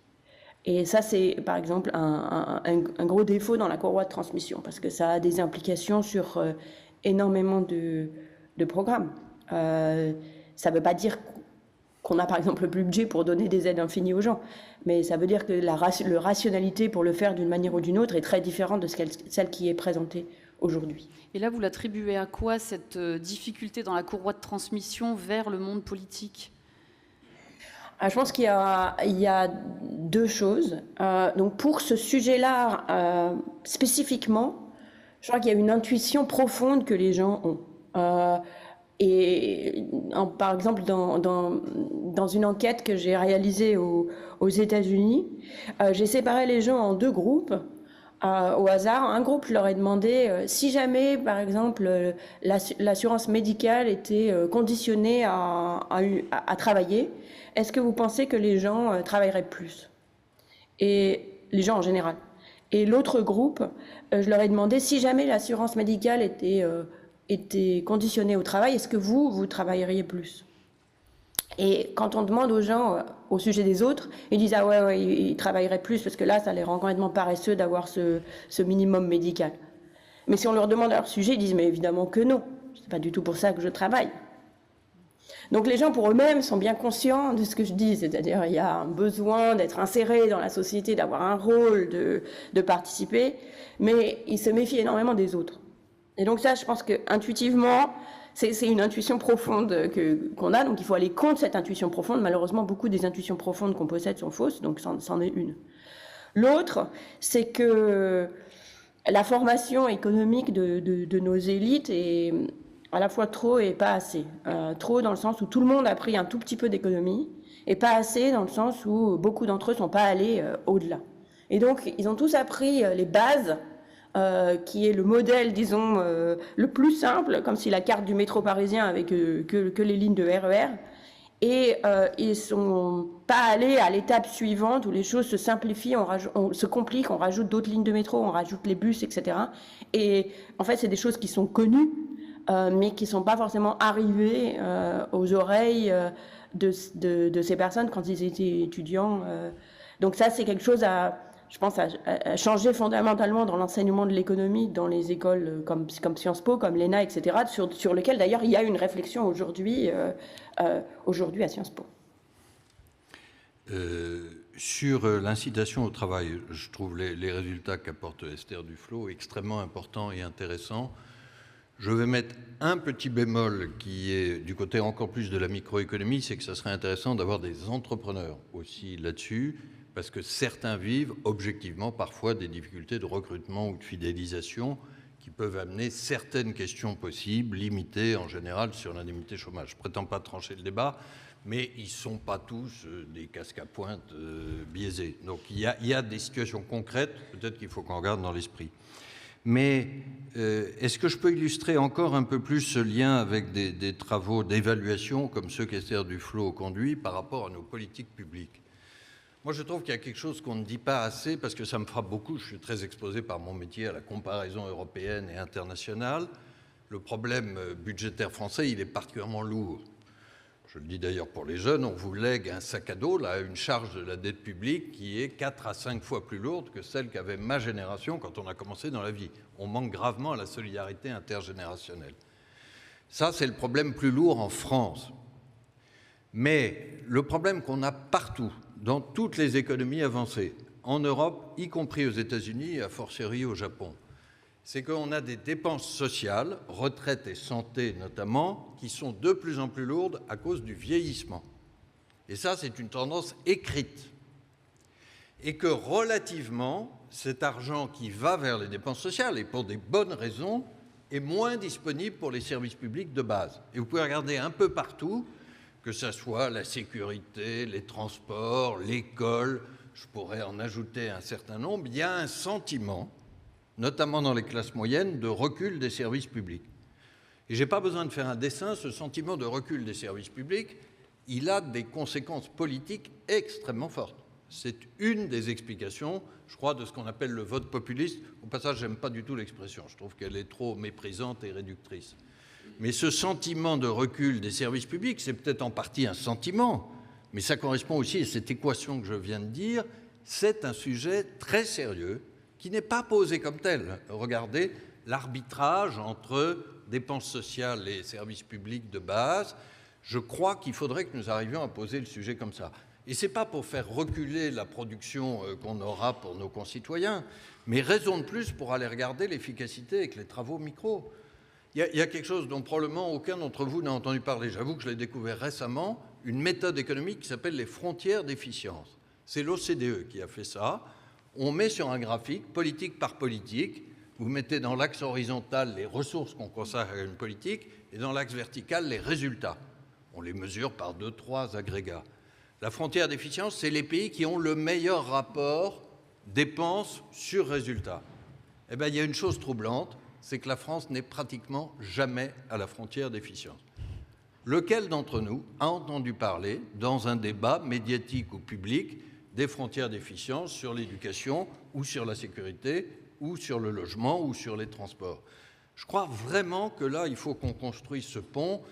Et ça, c'est par exemple un gros défaut dans la courroie de transmission, parce que ça a des implications sur énormément de programmes. Ça ne veut pas dire qu'on a par exemple le budget pour donner des aides infinies aux gens. Mais ça veut dire que la rationalité pour le faire d'une manière ou d'une autre est très différente de celle qui est présentée aujourd'hui. Et là, vous l'attribuez à quoi, cette difficulté dans la courroie de transmission vers le monde politique ? Je pense qu'il y a deux choses. Donc pour ce sujet-là, spécifiquement, je crois qu'il y a une intuition profonde que les gens ont. Par exemple, dans une enquête que j'ai réalisée aux États-Unis, j'ai séparé les gens en deux groupes. Au hasard, un groupe, je leur ai demandé si jamais, par exemple, l'assurance médicale était conditionnée à travailler, est-ce que vous pensez que les gens travailleraient plus? Et les gens en général. Et l'autre groupe, je leur ai demandé si jamais l'assurance médicale était conditionnée au travail, est-ce que vous travailleriez plus? Et quand on demande aux gens au sujet des autres, ils disent ah ouais, ils travailleraient plus parce que là, ça les rend complètement paresseux d'avoir ce minimum médical. Mais si on leur demande à leur sujet, ils disent mais évidemment que non, c'est pas du tout pour ça que je travaille. Donc les gens pour eux-mêmes sont bien conscients de ce que je dis, c'est-à-dire il y a un besoin d'être inséré dans la société, d'avoir un rôle, de participer, mais ils se méfient énormément des autres. Et donc ça, je pense que intuitivement, c'est une intuition profonde qu'on a, donc il faut aller contre cette intuition profonde. Malheureusement, beaucoup des intuitions profondes qu'on possède sont fausses, donc c'en est une. L'autre, c'est que la formation économique de nos élites est à la fois trop et pas assez. Trop dans le sens où tout le monde a pris un tout petit peu d'économie, et pas assez dans le sens où beaucoup d'entre eux ne sont pas allés au-delà. Et donc, ils ont tous appris les bases, qui est le modèle, disons, le plus simple, comme si la carte du métro parisien avec que les lignes de RER, et ils sont pas allés à l'étape suivante où les choses se simplifient, on se complique, on rajoute d'autres lignes de métro, on rajoute les bus, etc. Et en fait, c'est des choses qui sont connues, mais qui ne sont pas forcément arrivées aux oreilles de ces personnes quand ils étaient étudiants. Donc ça, c'est quelque chose je pense, à changer fondamentalement dans l'enseignement de l'économie dans les écoles comme Sciences Po, comme l'ENA, etc., sur lequel d'ailleurs il y a une réflexion aujourd'hui à Sciences Po. Sur l'incitation au travail, je trouve les résultats qu'apporte Esther Duflo extrêmement importants et intéressants. Je vais mettre un petit bémol qui est du côté encore plus de la microéconomie, c'est que ça serait intéressant d'avoir des entrepreneurs aussi là-dessus, parce que certains vivent objectivement parfois des difficultés de recrutement ou de fidélisation qui peuvent amener certaines questions possibles, limitées en général sur l'indemnité chômage. Je ne prétends pas trancher le débat, mais ils ne sont pas tous des casques à pointe biaisés. Donc il y a des situations concrètes, peut-être qu'il faut qu'on regarde dans l'esprit. Mais est-ce que je peux illustrer encore un peu plus ce lien avec des travaux d'évaluation comme ceux qu'Esther Duflo conduit par rapport à nos politiques publiques? Moi, je trouve qu'il y a quelque chose qu'on ne dit pas assez, parce que ça me frappe beaucoup. Je suis très exposé par mon métier à la comparaison européenne et internationale. Le problème budgétaire français, il est particulièrement lourd. Je le dis d'ailleurs pour les jeunes, on vous lègue un sac à dos, là, une charge de la dette publique qui est 4 à 5 fois plus lourde que celle qu'avait ma génération quand on a commencé dans la vie. On manque gravement à la solidarité intergénérationnelle. Ça, c'est le problème plus lourd en France. Mais le problème qu'on a partout, dans toutes les économies avancées, en Europe, y compris aux États-Unis et a fortiori au Japon, c'est qu'on a des dépenses sociales, retraite et santé notamment, qui sont de plus en plus lourdes à cause du vieillissement. Et ça, c'est une tendance écrite. Et que relativement, cet argent qui va vers les dépenses sociales, et pour des bonnes raisons, est moins disponible pour les services publics de base. Et vous pouvez regarder un peu partout, que ce soit la sécurité, les transports, l'école, je pourrais en ajouter un certain nombre, il y a un sentiment, notamment dans les classes moyennes, de recul des services publics. Et je n'ai pas besoin de faire un dessin, ce sentiment de recul des services publics, il a des conséquences politiques extrêmement fortes. C'est une des explications, je crois, de ce qu'on appelle le vote populiste. Au passage, je n'aime pas du tout l'expression, je trouve qu'elle est trop méprisante et réductrice. Mais ce sentiment de recul des services publics, c'est peut-être en partie un sentiment, mais ça correspond aussi à cette équation que je viens de dire. C'est un sujet très sérieux qui n'est pas posé comme tel. Regardez l'arbitrage entre dépenses sociales et services publics de base. Je crois qu'il faudrait que nous arrivions à poser le sujet comme ça. Et ce n'est pas pour faire reculer la production qu'on aura pour nos concitoyens, mais raison de plus pour aller regarder l'efficacité avec les travaux micro. Il y a quelque chose dont probablement aucun d'entre vous n'a entendu parler. J'avoue que je l'ai découvert récemment, une méthode économique qui s'appelle les frontières d'efficience. C'est l'OCDE qui a fait ça. On met sur un graphique, politique par politique, vous mettez dans l'axe horizontal les ressources qu'on consacre à une politique et dans l'axe vertical les résultats. On les mesure par 2-3 agrégats. La frontière d'efficience, c'est les pays qui ont le meilleur rapport dépenses sur résultats. Eh bien, il y a une chose troublante, c'est que la France n'est pratiquement jamais à la frontière d'efficience. Lequel d'entre nous a entendu parler, dans un débat médiatique ou public, des frontières d'efficience sur l'éducation ou sur la sécurité ou sur le logement ou sur les transports? Je crois vraiment que là, il faut qu'on construise ce pont.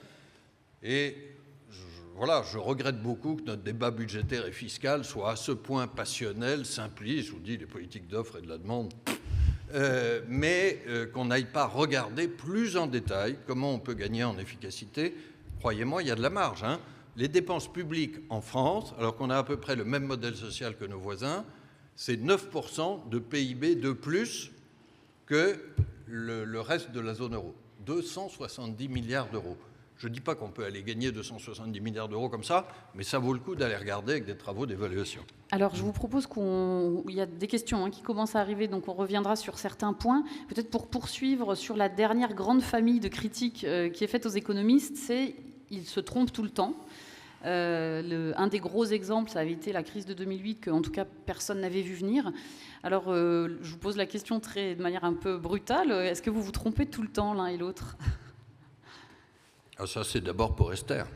Et voilà, je regrette beaucoup que notre débat budgétaire et fiscal soit à ce point passionnel, simpliste, je vous dis, les politiques d'offre et de la demande, mais qu'on n'aille pas regarder plus en détail comment on peut gagner en efficacité. Croyez-moi, il y a de la marge. Les dépenses publiques en France, alors qu'on a à peu près le même modèle social que nos voisins, c'est 9% de PIB de plus que le reste de la zone euro. 270 milliards d'euros. Je ne dis pas qu'on peut aller gagner 270 milliards d'euros comme ça, mais ça vaut le coup d'aller regarder avec des travaux d'évaluation. Alors, je vous propose il y a des questions qui commencent à arriver, donc on reviendra sur certains points. Peut-être pour poursuivre sur la dernière grande famille de critiques qui est faite aux économistes, c'est ils se trompent tout le temps. Un des gros exemples, ça avait été la crise de 2008, que en tout cas personne n'avait vu venir. Alors, je vous pose la question de manière un peu brutale. Est-ce que vous vous trompez tout le temps l'un et l'autre ? Ah, ça, c'est d'abord pour Esther.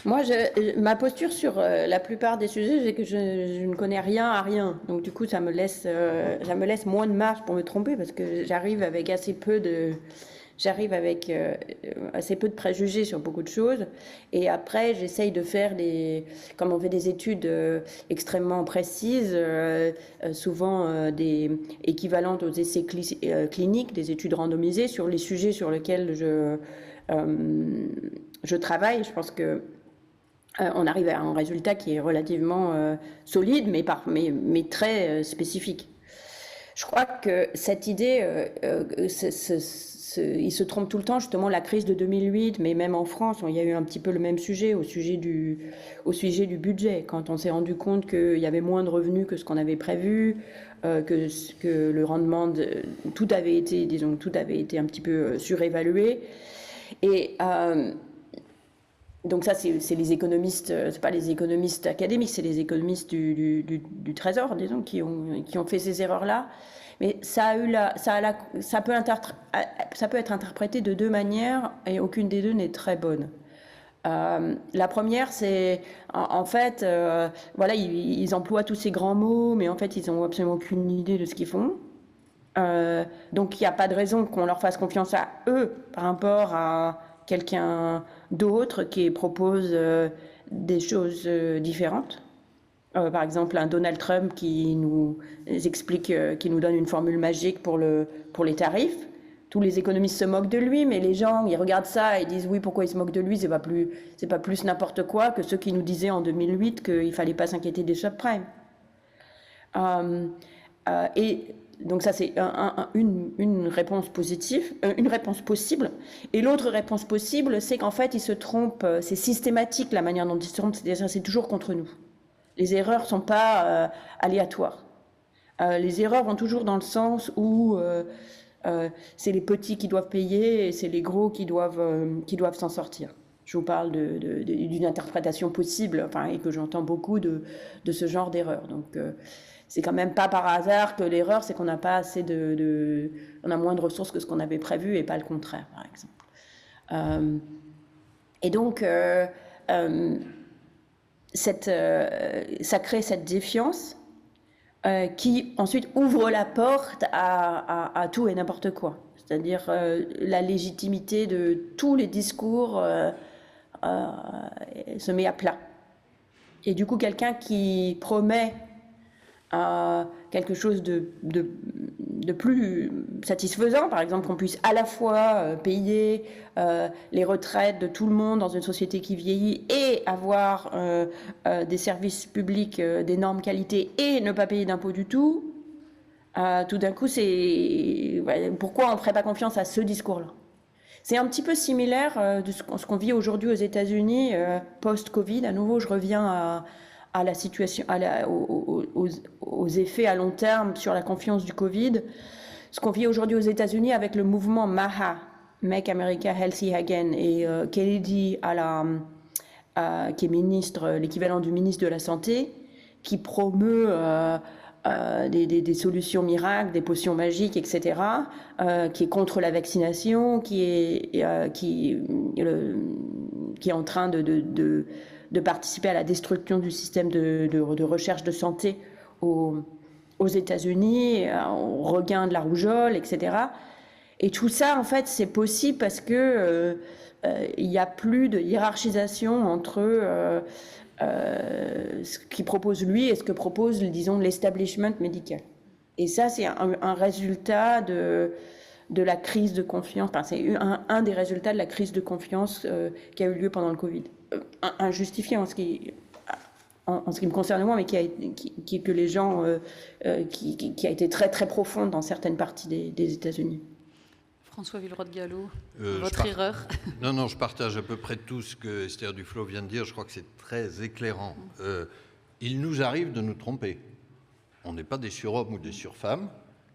Moi, ma posture sur la plupart des sujets, c'est que je ne connais rien à rien. Donc, du coup, ça me laisse moins de marge pour me tromper parce que j'arrive avec assez peu de préjugés sur beaucoup de choses. Et après, j'essaye de faire comme on fait des études extrêmement précises, souvent des équivalentes aux essais cliniques, des études randomisées sur les sujets sur lesquels je travaille. Je pense que on arrive à un résultat qui est relativement solide, mais très spécifique. Je crois que cette idée, il se trompe tout le temps, justement, la crise de 2008, mais même en France, il y a eu un petit peu le même sujet au sujet du budget, quand on s'est rendu compte qu'il y avait moins de revenus que ce qu'on avait prévu, que le rendement, tout avait été un petit peu surévalué. Et donc ça, c'est les économistes, c'est pas les économistes académiques, c'est les économistes du Trésor, disons, qui ont fait ces erreurs-là. Mais ça peut être interprété de deux manières et aucune des deux n'est très bonne. La première, c'est en fait, voilà, ils emploient tous ces grands mots, mais en fait, ils n'ont absolument aucune idée de ce qu'ils font. Donc, il n'y a pas de raison qu'on leur fasse confiance à eux par rapport à quelqu'un d'autre qui propose des choses différentes. Par exemple, un Donald Trump qui nous explique, qui nous donne une formule magique pour les tarifs. Tous les économistes se moquent de lui, mais les gens, ils regardent ça et disent oui, pourquoi ils se moquent de lui, c'est pas plus n'importe quoi que ceux qui nous disaient en 2008 qu'il fallait pas s'inquiéter des subprimes. Et donc ça, c'est une réponse positive, une réponse possible. Et l'autre réponse possible, c'est qu'en fait, ils se trompent, c'est systématique la manière dont ils se trompent, c'est-à-dire c'est toujours contre nous. Les erreurs ne sont pas aléatoires. Les erreurs vont toujours dans le sens où c'est les petits qui doivent payer et c'est les gros qui doivent s'en sortir. Je vous parle d'une interprétation possible, et que j'entends beaucoup de ce genre d'erreur. Donc, c'est quand même pas par hasard que l'erreur, c'est qu'on n'a pas assez on a moins de ressources que ce qu'on avait prévu et pas le contraire, par exemple. Et donc, ça crée cette défiance qui ensuite ouvre la porte à tout et n'importe quoi. C'est-à-dire la légitimité de tous les discours se met à plat. Et du coup, quelqu'un qui promet quelque chose de plus satisfaisant, par exemple qu'on puisse à la fois payer les retraites de tout le monde dans une société qui vieillit et avoir des services publics d'énorme qualité et ne pas payer d'impôts du tout, tout d'un coup, pourquoi on ne ferait pas confiance à ce discours-là? C'est un petit peu similaire de ce qu'on vit aujourd'hui aux États-Unis post-Covid. À nouveau, je reviens à la situation, aux effets à long terme sur la confiance du Covid. Ce qu'on vit aujourd'hui aux États-Unis avec le mouvement MAHA, Make America Healthy Again, et Kennedy qui est ministre, l'équivalent du ministre de la Santé, qui promeut des solutions miracles, des potions magiques, etc., qui est contre la vaccination, qui est en train de participer à la destruction du système de recherche de santé aux États-Unis, au regain de la rougeole, etc. Et tout ça, en fait, c'est possible parce que il n'y a plus de hiérarchisation entre ce qu'il propose lui et ce que propose, disons, l'establishment médical. Et ça, c'est un résultat de la crise de confiance. Enfin, c'est un des résultats de la crise de confiance qui a eu lieu pendant le Covid. Injustifié en ce qui me concerne moi, mais qui a été très très profonde dans certaines parties des États-Unis. François Villeroy-de-Galhau, votre erreur. Non, je partage à peu près tout ce que Esther Duflo vient de dire. Je crois que c'est très éclairant. Il nous arrive de nous tromper. On n'est pas des surhommes ou des surfemmes.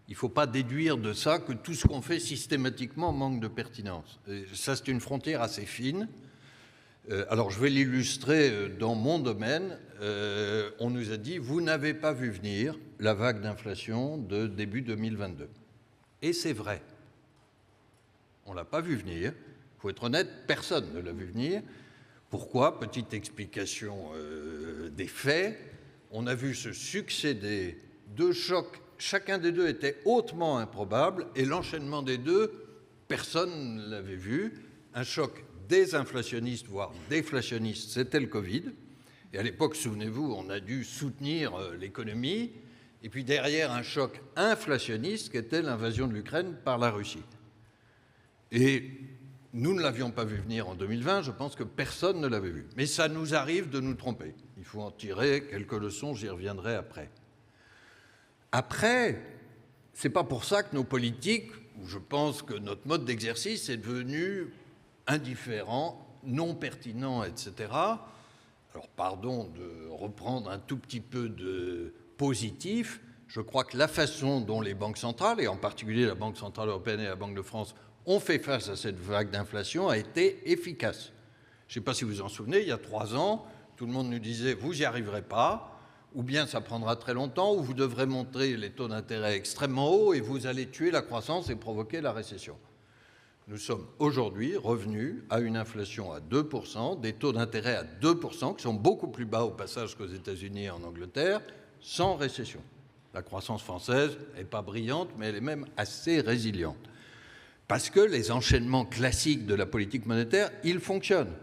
Il ne faut pas déduire de ça que tout ce qu'on fait systématiquement manque de pertinence. Et ça, c'est une frontière assez fine. Alors, je vais l'illustrer dans mon domaine. On nous a dit, vous n'avez pas vu venir la vague d'inflation de début 2022. Et c'est vrai. On ne l'a pas vu venir. Il faut être honnête, personne ne l'a vu venir. Pourquoi? Petite explication des faits. On a vu se succéder deux chocs. Chacun des deux était hautement improbable et l'enchaînement des deux, personne ne l'avait vu. Un choc désinflationniste, voire déflationniste, c'était le Covid. Et à l'époque, souvenez-vous, on a dû soutenir l'économie. Et puis derrière, un choc inflationniste qui était l'invasion de l'Ukraine par la Russie. Et nous ne l'avions pas vu venir en 2020, je pense que personne ne l'avait vu. Mais ça nous arrive de nous tromper. Il faut en tirer quelques leçons, j'y reviendrai après. Après, ce n'est pas pour ça que nos politiques, ou je pense que notre mode d'exercice est devenu indifférent, non pertinent, etc. Alors, pardon de reprendre un tout petit peu de positif. Je crois que la façon dont les banques centrales, et en particulier la Banque centrale européenne et la Banque de France, ont fait face à cette vague d'inflation a été efficace. Je ne sais pas si vous vous en souvenez, il y a 3 ans, tout le monde nous disait « vous n'y arriverez pas », ou bien ça prendra très longtemps, ou vous devrez monter les taux d'intérêt extrêmement hauts et vous allez tuer la croissance et provoquer la récession. Nous sommes aujourd'hui revenus à une inflation à 2%, des taux d'intérêt à 2%, qui sont beaucoup plus bas au passage qu'aux États-Unis et en Angleterre, sans récession. La croissance française n'est pas brillante, mais elle est même assez résiliente. Parce que les enchaînements classiques de la politique monétaire, ils fonctionnent.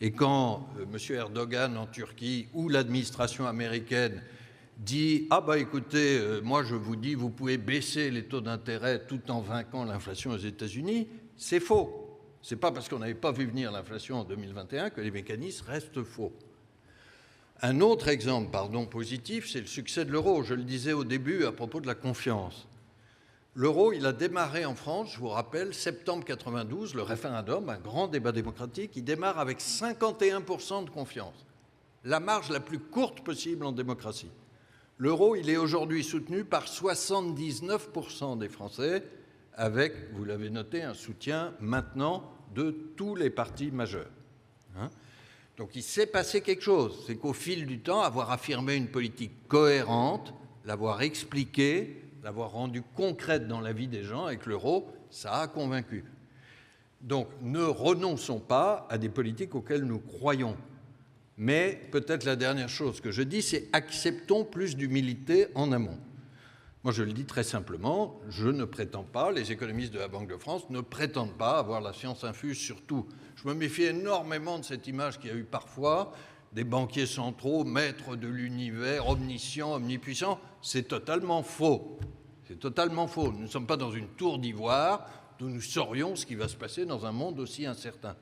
Et quand M. Erdogan en Turquie ou l'administration américaine dit « Ah bah écoutez, moi je vous dis, vous pouvez baisser les taux d'intérêt tout en vainquant l'inflation aux États-Unis », c'est faux. Ce n'est pas parce qu'on n'avait pas vu venir l'inflation en 2021 que les mécanismes restent faux. Un autre exemple, positif, c'est le succès de l'euro. Je le disais au début à propos de la confiance. L'euro, il a démarré en France, je vous rappelle, septembre 92, le référendum, un grand débat démocratique, il démarre avec 51% de confiance, la marge la plus courte possible en démocratie. L'euro, il est aujourd'hui soutenu par 79% des Français, avec, vous l'avez noté, un soutien maintenant de tous les partis majeurs. Donc il s'est passé quelque chose, c'est qu'au fil du temps, avoir affirmé une politique cohérente, l'avoir expliquée, l'avoir rendue concrète dans la vie des gens avec l'euro, ça a convaincu. Donc ne renonçons pas à des politiques auxquelles nous croyons. Mais peut-être la dernière chose que je dis, c'est acceptons plus d'humilité en amont. Moi, je le dis très simplement, je ne prétends pas, les économistes de la Banque de France ne prétendent pas avoir la science infuse sur tout. Je me méfie énormément de cette image qu'il y a eu parfois des banquiers centraux, maîtres de l'univers, omniscients, omnipuissants. C'est totalement faux. C'est totalement faux. Nous ne sommes pas dans une tour d'ivoire d'où nous saurions ce qui va se passer dans un monde aussi incertain.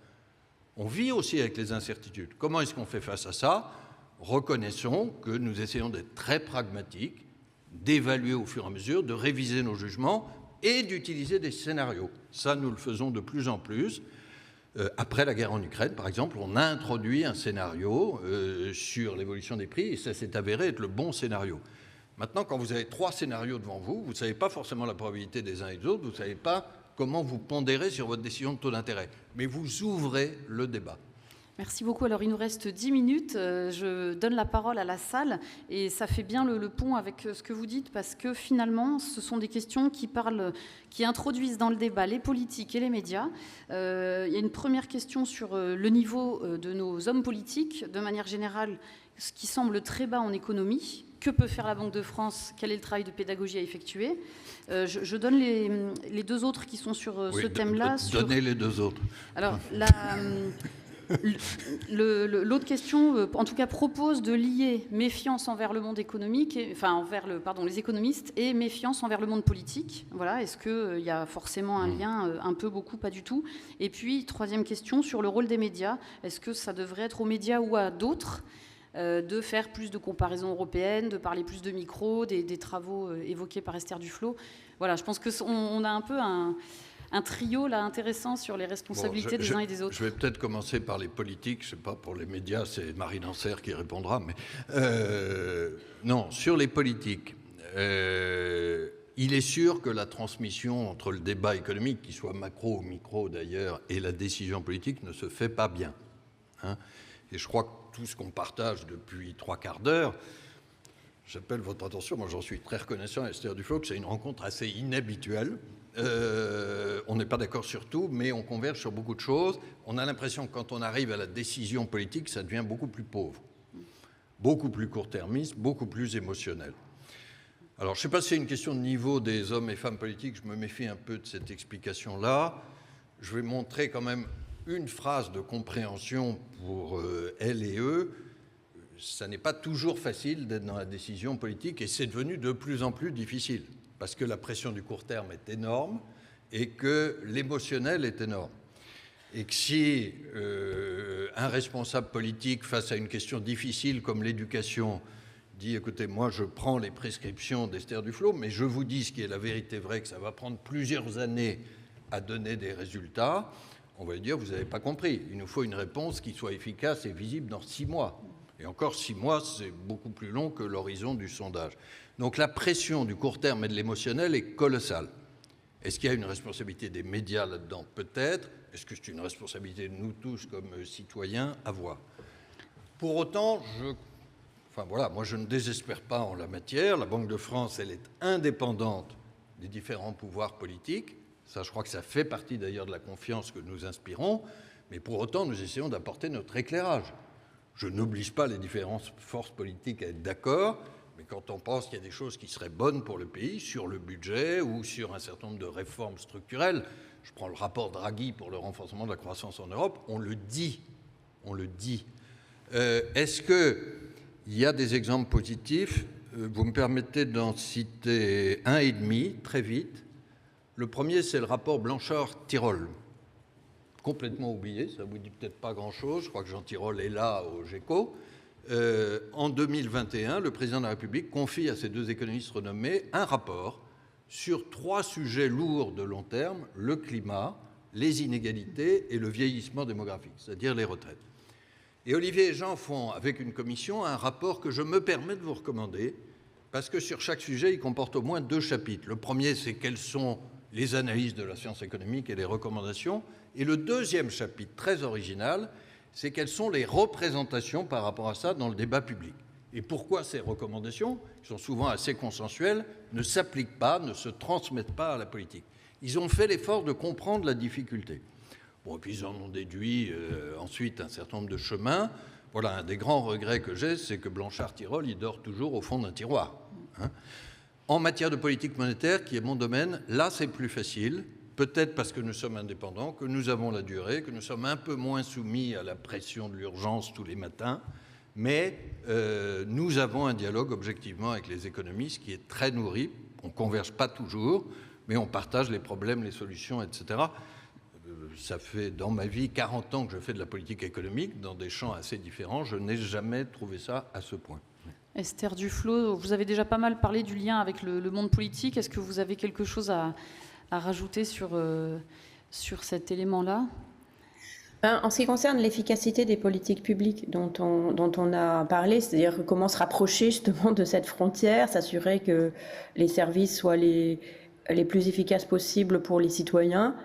On vit aussi avec les incertitudes. Comment est-ce qu'on fait face à ça ? Reconnaissons que nous essayons d'être très pragmatiques, d'évaluer au fur et à mesure, de réviser nos jugements et d'utiliser des scénarios. Ça, nous le faisons de plus en plus. Après la guerre en Ukraine, par exemple, on a introduit un scénario sur l'évolution des prix et ça s'est avéré être le bon scénario. Maintenant, quand vous avez 3 scénarios devant vous, vous ne savez pas forcément la probabilité des uns et des autres, vous ne savez pas comment vous pondérez sur votre décision de taux d'intérêt. Mais vous ouvrez le débat. Merci beaucoup. Alors, il nous reste 10 minutes. Je donne la parole à la salle et ça fait bien le pont avec ce que vous dites parce que finalement, ce sont des questions qui introduisent dans le débat les politiques et les médias. Il y a une première question sur le niveau de nos hommes politiques, de manière générale, ce qui semble très bas en économie. Que peut faire la Banque de France? Quel est le travail de pédagogie à effectuer? Je donne les 2 autres qui sont sur ce thème-là. Donnez les 2 autres. Alors, l'autre question, en tout cas, propose de lier méfiance envers le monde économique, les économistes, et méfiance envers le monde politique. Voilà, est-ce qu'il y a forcément un lien, un peu, beaucoup, pas du tout? Et puis, 3e question, sur le rôle des médias. Est-ce que ça devrait être aux médias ou à d'autres de faire plus de comparaisons européennes, de parler plus de micros, des travaux évoqués par Esther Duflo? Voilà, je pense qu'on a un peu un trio là intéressant sur les responsabilités des uns et des autres. Je vais peut-être commencer par les politiques, je ne sais pas, pour les médias, c'est Marie Dancer qui répondra, mais non, sur les politiques, il est sûr que la transmission entre le débat économique, qu'il soit macro ou micro d'ailleurs, et la décision politique ne se fait pas bien. Hein. Et je crois que tout ce qu'on partage depuis 3/4 d'heure, j'appelle votre attention, moi j'en suis très reconnaissant à Esther Duflo, que c'est une rencontre assez inhabituelle. On n'est pas d'accord sur tout, mais on converge sur beaucoup de choses. On a l'impression que quand on arrive à la décision politique, ça devient beaucoup plus pauvre, beaucoup plus court-termiste, beaucoup plus émotionnel. Alors, je ne sais pas si c'est une question de niveau des hommes et femmes politiques, je me méfie un peu de cette explication-là. Je vais montrer quand même une phrase de compréhension pour elles et eux. Ça n'est pas toujours facile d'être dans la décision politique et c'est devenu de plus en plus difficile parce que la pression du court terme est énorme et que l'émotionnel est énorme. Et que si un responsable politique face à une question difficile comme l'éducation dit « Écoutez, moi je prends les prescriptions d'Esther Duflo, mais je vous dis ce qui est la vérité vraie, que ça va prendre plusieurs années à donner des résultats », on va lui dire « Vous n'avez pas compris, il nous faut une réponse qui soit efficace et visible dans 6 mois ». Et encore 6 mois, c'est beaucoup plus long que l'horizon du sondage. Donc la pression du court terme et de l'émotionnel est colossale. Est-ce qu'il y a une responsabilité des médias là-dedans? Peut-être. Est-ce que c'est une responsabilité de nous tous comme citoyens? À voir. Pour autant, moi je ne désespère pas en la matière. La Banque de France, elle est indépendante des différents pouvoirs politiques. Ça, je crois que ça fait partie d'ailleurs de la confiance que nous inspirons. Mais pour autant, nous essayons d'apporter notre éclairage. Je n'oblige pas les différentes forces politiques à être d'accord, mais quand on pense qu'il y a des choses qui seraient bonnes pour le pays, sur le budget ou sur un certain nombre de réformes structurelles, je prends le rapport Draghi pour le renforcement de la croissance en Europe, on le dit. Est-ce qu'il y a des exemples positifs? Vous me permettez d'en citer un et demi, très vite. Le premier, c'est le rapport Blanchard-Tirole. Complètement oublié, ça ne vous dit peut-être pas grand-chose, je crois que Jean Tirole est là au GECO. En 2021, le président de la République confie à ces 2 économistes renommés un rapport sur 3 sujets lourds de long terme, le climat, les inégalités et le vieillissement démographique, c'est-à-dire les retraites. Et Olivier et Jean font, avec une commission, un rapport que je me permets de vous recommander, parce que sur chaque sujet, il comporte au moins 2 chapitres. Le premier, c'est quelles sont les analyses de la science économique et les recommandations. Et le deuxième chapitre, très original, c'est quelles sont les représentations par rapport à ça dans le débat public. Et pourquoi ces recommandations, qui sont souvent assez consensuelles, ne s'appliquent pas, ne se transmettent pas à la politique. Ils ont fait l'effort de comprendre la difficulté. Bon, et puis ils en ont déduit ensuite un certain nombre de chemins. Voilà, un des grands regrets que j'ai, c'est que Blanchard-Tirole, il dort toujours au fond d'un tiroir. Hein. En matière de politique monétaire, qui est mon domaine, là c'est plus facile. Peut-être parce que nous sommes indépendants, que nous avons la durée, que nous sommes un peu moins soumis à la pression de l'urgence tous les matins. Mais nous avons un dialogue objectivement avec les économistes qui est très nourri. On ne converge pas toujours, mais on partage les problèmes, les solutions, etc. Ça fait dans ma vie 40 ans que je fais de la politique économique dans des champs assez différents. Je n'ai jamais trouvé ça à ce point. Esther Duflo, vous avez déjà pas mal parlé du lien avec le monde politique. Est-ce que vous avez quelque chose à rajouter sur cet élément-là ? En ce qui concerne l'efficacité des politiques publiques dont on a parlé, c'est-à-dire comment se rapprocher justement de cette frontière, s'assurer que les services soient les plus efficaces possibles pour les citoyens.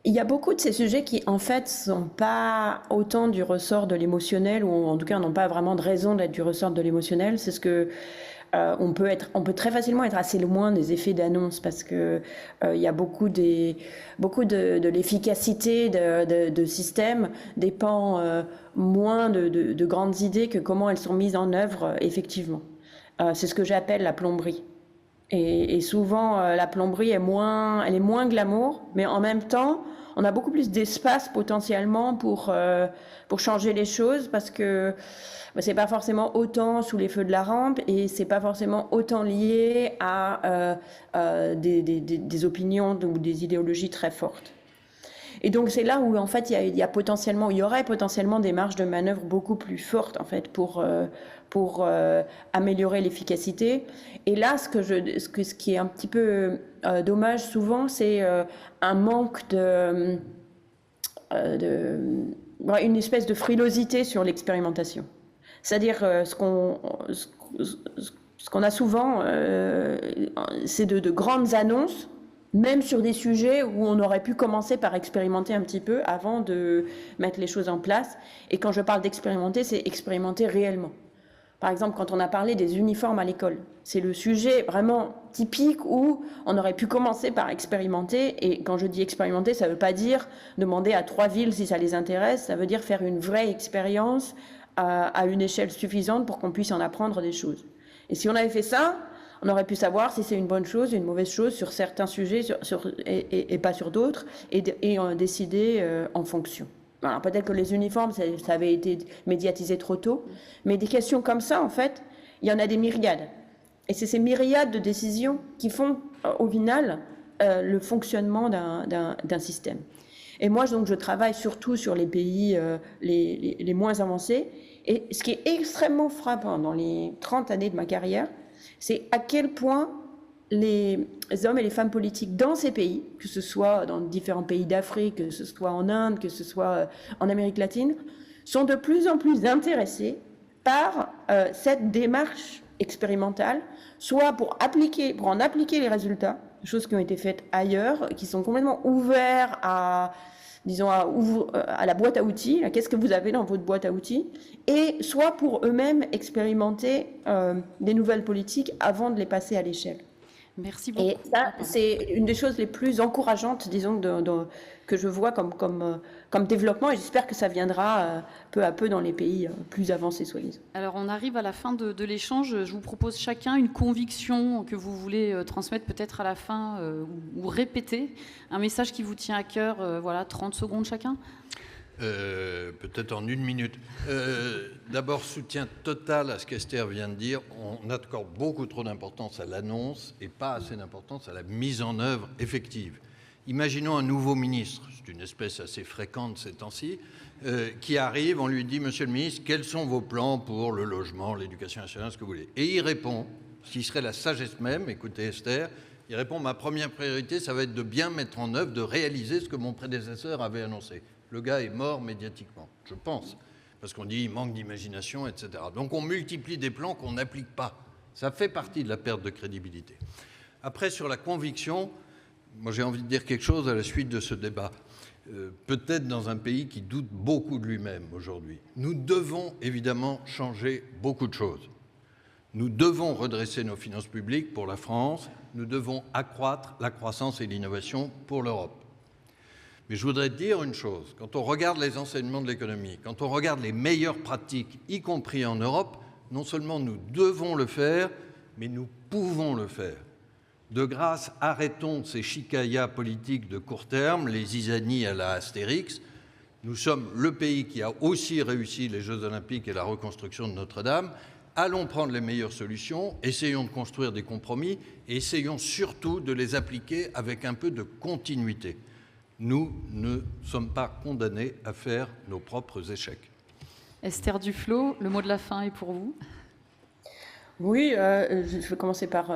Il y a beaucoup de ces sujets qui, en fait, sont pas autant du ressort de l'émotionnel, ou en tout cas n'ont pas vraiment de raison d'être du ressort de l'émotionnel. C'est ce que on peut très facilement être assez loin des effets d'annonce, parce que il y a beaucoup de l'efficacité de systèmes dépend moins de grandes idées que comment elles sont mises en œuvre effectivement. C'est ce que j'appelle la plomberie. Et souvent, la plomberie elle est moins glamour, mais en même temps, on a beaucoup plus d'espace potentiellement pour changer les choses, parce que c'est pas forcément autant sous les feux de la rampe, et c'est pas forcément autant lié à des opinions ou des idéologies très fortes. Et donc c'est là où en fait il y aurait potentiellement des marges de manœuvre beaucoup plus fortes en fait pour améliorer l'efficacité. Et là ce qui est un petit peu dommage souvent, c'est un manque une espèce de frilosité sur l'expérimentation. C'est-à-dire ce qu'on a souvent, c'est de grandes annonces, même sur des sujets où on aurait pu commencer par expérimenter un petit peu avant de mettre les choses en place. Et quand je parle d'expérimenter, c'est expérimenter réellement. Par exemple, quand on a parlé des uniformes à l'école, c'est le sujet vraiment typique où on aurait pu commencer par expérimenter. Et quand je dis expérimenter, ça ne veut pas dire demander à 3 villes si ça les intéresse, ça veut dire faire une vraie expérience à une échelle suffisante pour qu'on puisse en apprendre des choses. Et si on avait fait ça, on aurait pu savoir si c'est une bonne chose, une mauvaise chose sur certains sujets et pas sur d'autres, et décider en fonction. Alors peut-être que les uniformes, ça avait été médiatisé trop tôt, mais des questions comme ça, en fait, il y en a des myriades. Et c'est ces myriades de décisions qui font, au final, le fonctionnement d'un système. Et moi, donc, je travaille surtout sur les pays les moins avancés. Et ce qui est extrêmement frappant dans les 30 années de ma carrière, c'est à quel point les hommes et les femmes politiques dans ces pays, que ce soit dans différents pays d'Afrique, que ce soit en Inde, que ce soit en Amérique latine, sont de plus en plus intéressés par cette démarche expérimentale, soit pour en appliquer les résultats, choses qui ont été faites ailleurs, qui sont complètement ouverts à la boîte à outils, qu'est-ce que vous avez dans votre boîte à outils, et soit pour eux-mêmes expérimenter des nouvelles politiques avant de les passer à l'échelle. Merci beaucoup. Et ça, c'est une des choses les plus encourageantes, disons, que je vois comme développement, et j'espère que ça viendra peu à peu dans les pays plus avancés, soi-disant. Alors, on arrive à la fin de l'échange. Je vous propose chacun une conviction que vous voulez transmettre peut-être à la fin ou répéter, un message qui vous tient à cœur, 30 secondes chacun. Peut-être en 1 minute. D'abord, soutien total à ce qu'Esther vient de dire. On accorde beaucoup trop d'importance à l'annonce et pas assez d'importance à la mise en œuvre effective. Imaginons un nouveau ministre, c'est une espèce assez fréquente ces temps-ci, qui arrive, on lui dit « Monsieur le ministre, quels sont vos plans pour le logement, l'éducation nationale, ce que vous voulez ?» Et il répond, ce qui serait la sagesse même, écoutez Esther, il répond « Ma première priorité, ça va être de bien mettre en œuvre, de réaliser ce que mon prédécesseur avait annoncé. » Le gars est mort médiatiquement, je pense, parce qu'on dit il manque d'imagination, etc. Donc on multiplie des plans qu'on n'applique pas. Ça fait partie de la perte de crédibilité. Après, sur la conviction, moi j'ai envie de dire quelque chose à la suite de ce débat. Peut-être dans un pays qui doute beaucoup de lui-même aujourd'hui. Nous devons évidemment changer beaucoup de choses. Nous devons redresser nos finances publiques pour la France. Nous devons accroître la croissance et l'innovation pour l'Europe. Mais je voudrais te dire une chose, quand on regarde les enseignements de l'économie, quand on regarde les meilleures pratiques, y compris en Europe, non seulement nous devons le faire, mais nous pouvons le faire. De grâce, arrêtons ces chicayas politiques de court terme, les zizanies à la Astérix, Nous sommes le pays qui a aussi réussi les Jeux Olympiques et la reconstruction de Notre-Dame. Allons prendre les meilleures solutions, essayons de construire des compromis et essayons surtout de les appliquer avec un peu de continuité. Nous ne sommes pas condamnés à faire nos propres échecs. Esther Duflo, le mot de la fin est pour vous. Oui, je vais commencer par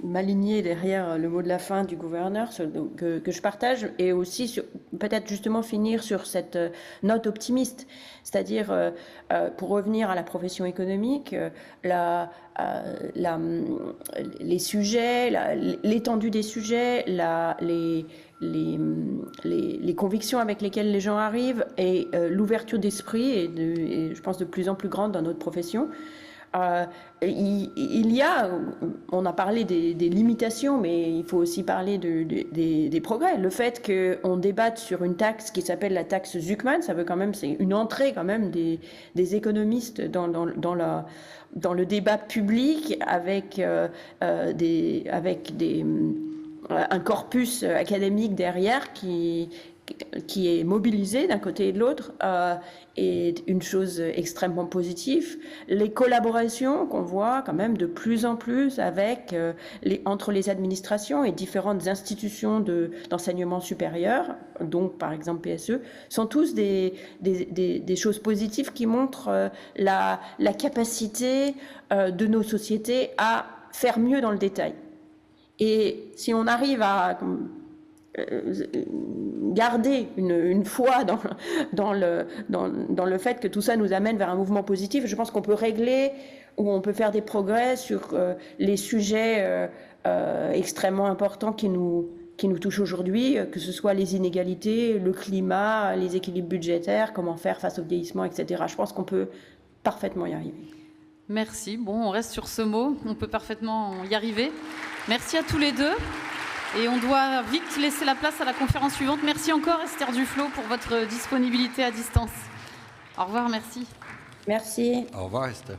m'aligner derrière le mot de la fin du gouverneur que je partage, et aussi peut-être justement finir sur cette note optimiste, c'est-à-dire pour revenir à la profession économique, les sujets, l'étendue des sujets, les convictions avec lesquelles les gens arrivent et l'ouverture d'esprit et je pense de plus en plus grande dans notre profession. Il y a, on a parlé des limitations, mais il faut aussi parler des progrès. Le fait qu'on débatte sur une taxe qui s'appelle la taxe Zuckman, ça veut quand même, c'est une entrée quand même des économistes dans le débat public avec un corpus académique derrière qui est mobilisé d'un côté et de l'autre, est une chose extrêmement positive. Les collaborations qu'on voit quand même de plus en plus entre les administrations et différentes institutions d'enseignement supérieur, donc par exemple PSE, sont tous des choses positives qui montrent la capacité de nos sociétés à faire mieux dans le détail. Et si on arrive à garder une foi dans le fait que tout ça nous amène vers un mouvement positif, je pense qu'on peut régler ou on peut faire des progrès sur les sujets extrêmement importants qui nous touchent aujourd'hui, que ce soit les inégalités, le climat, les équilibres budgétaires, comment faire face au vieillissement, etc. Je pense qu'on peut parfaitement y arriver. Merci. Bon, on reste sur ce mot. On peut parfaitement y arriver. Merci à tous les deux. Et on doit vite laisser la place à la conférence suivante. Merci encore Esther Duflo pour votre disponibilité à distance. Au revoir, merci. Merci. Au revoir Esther.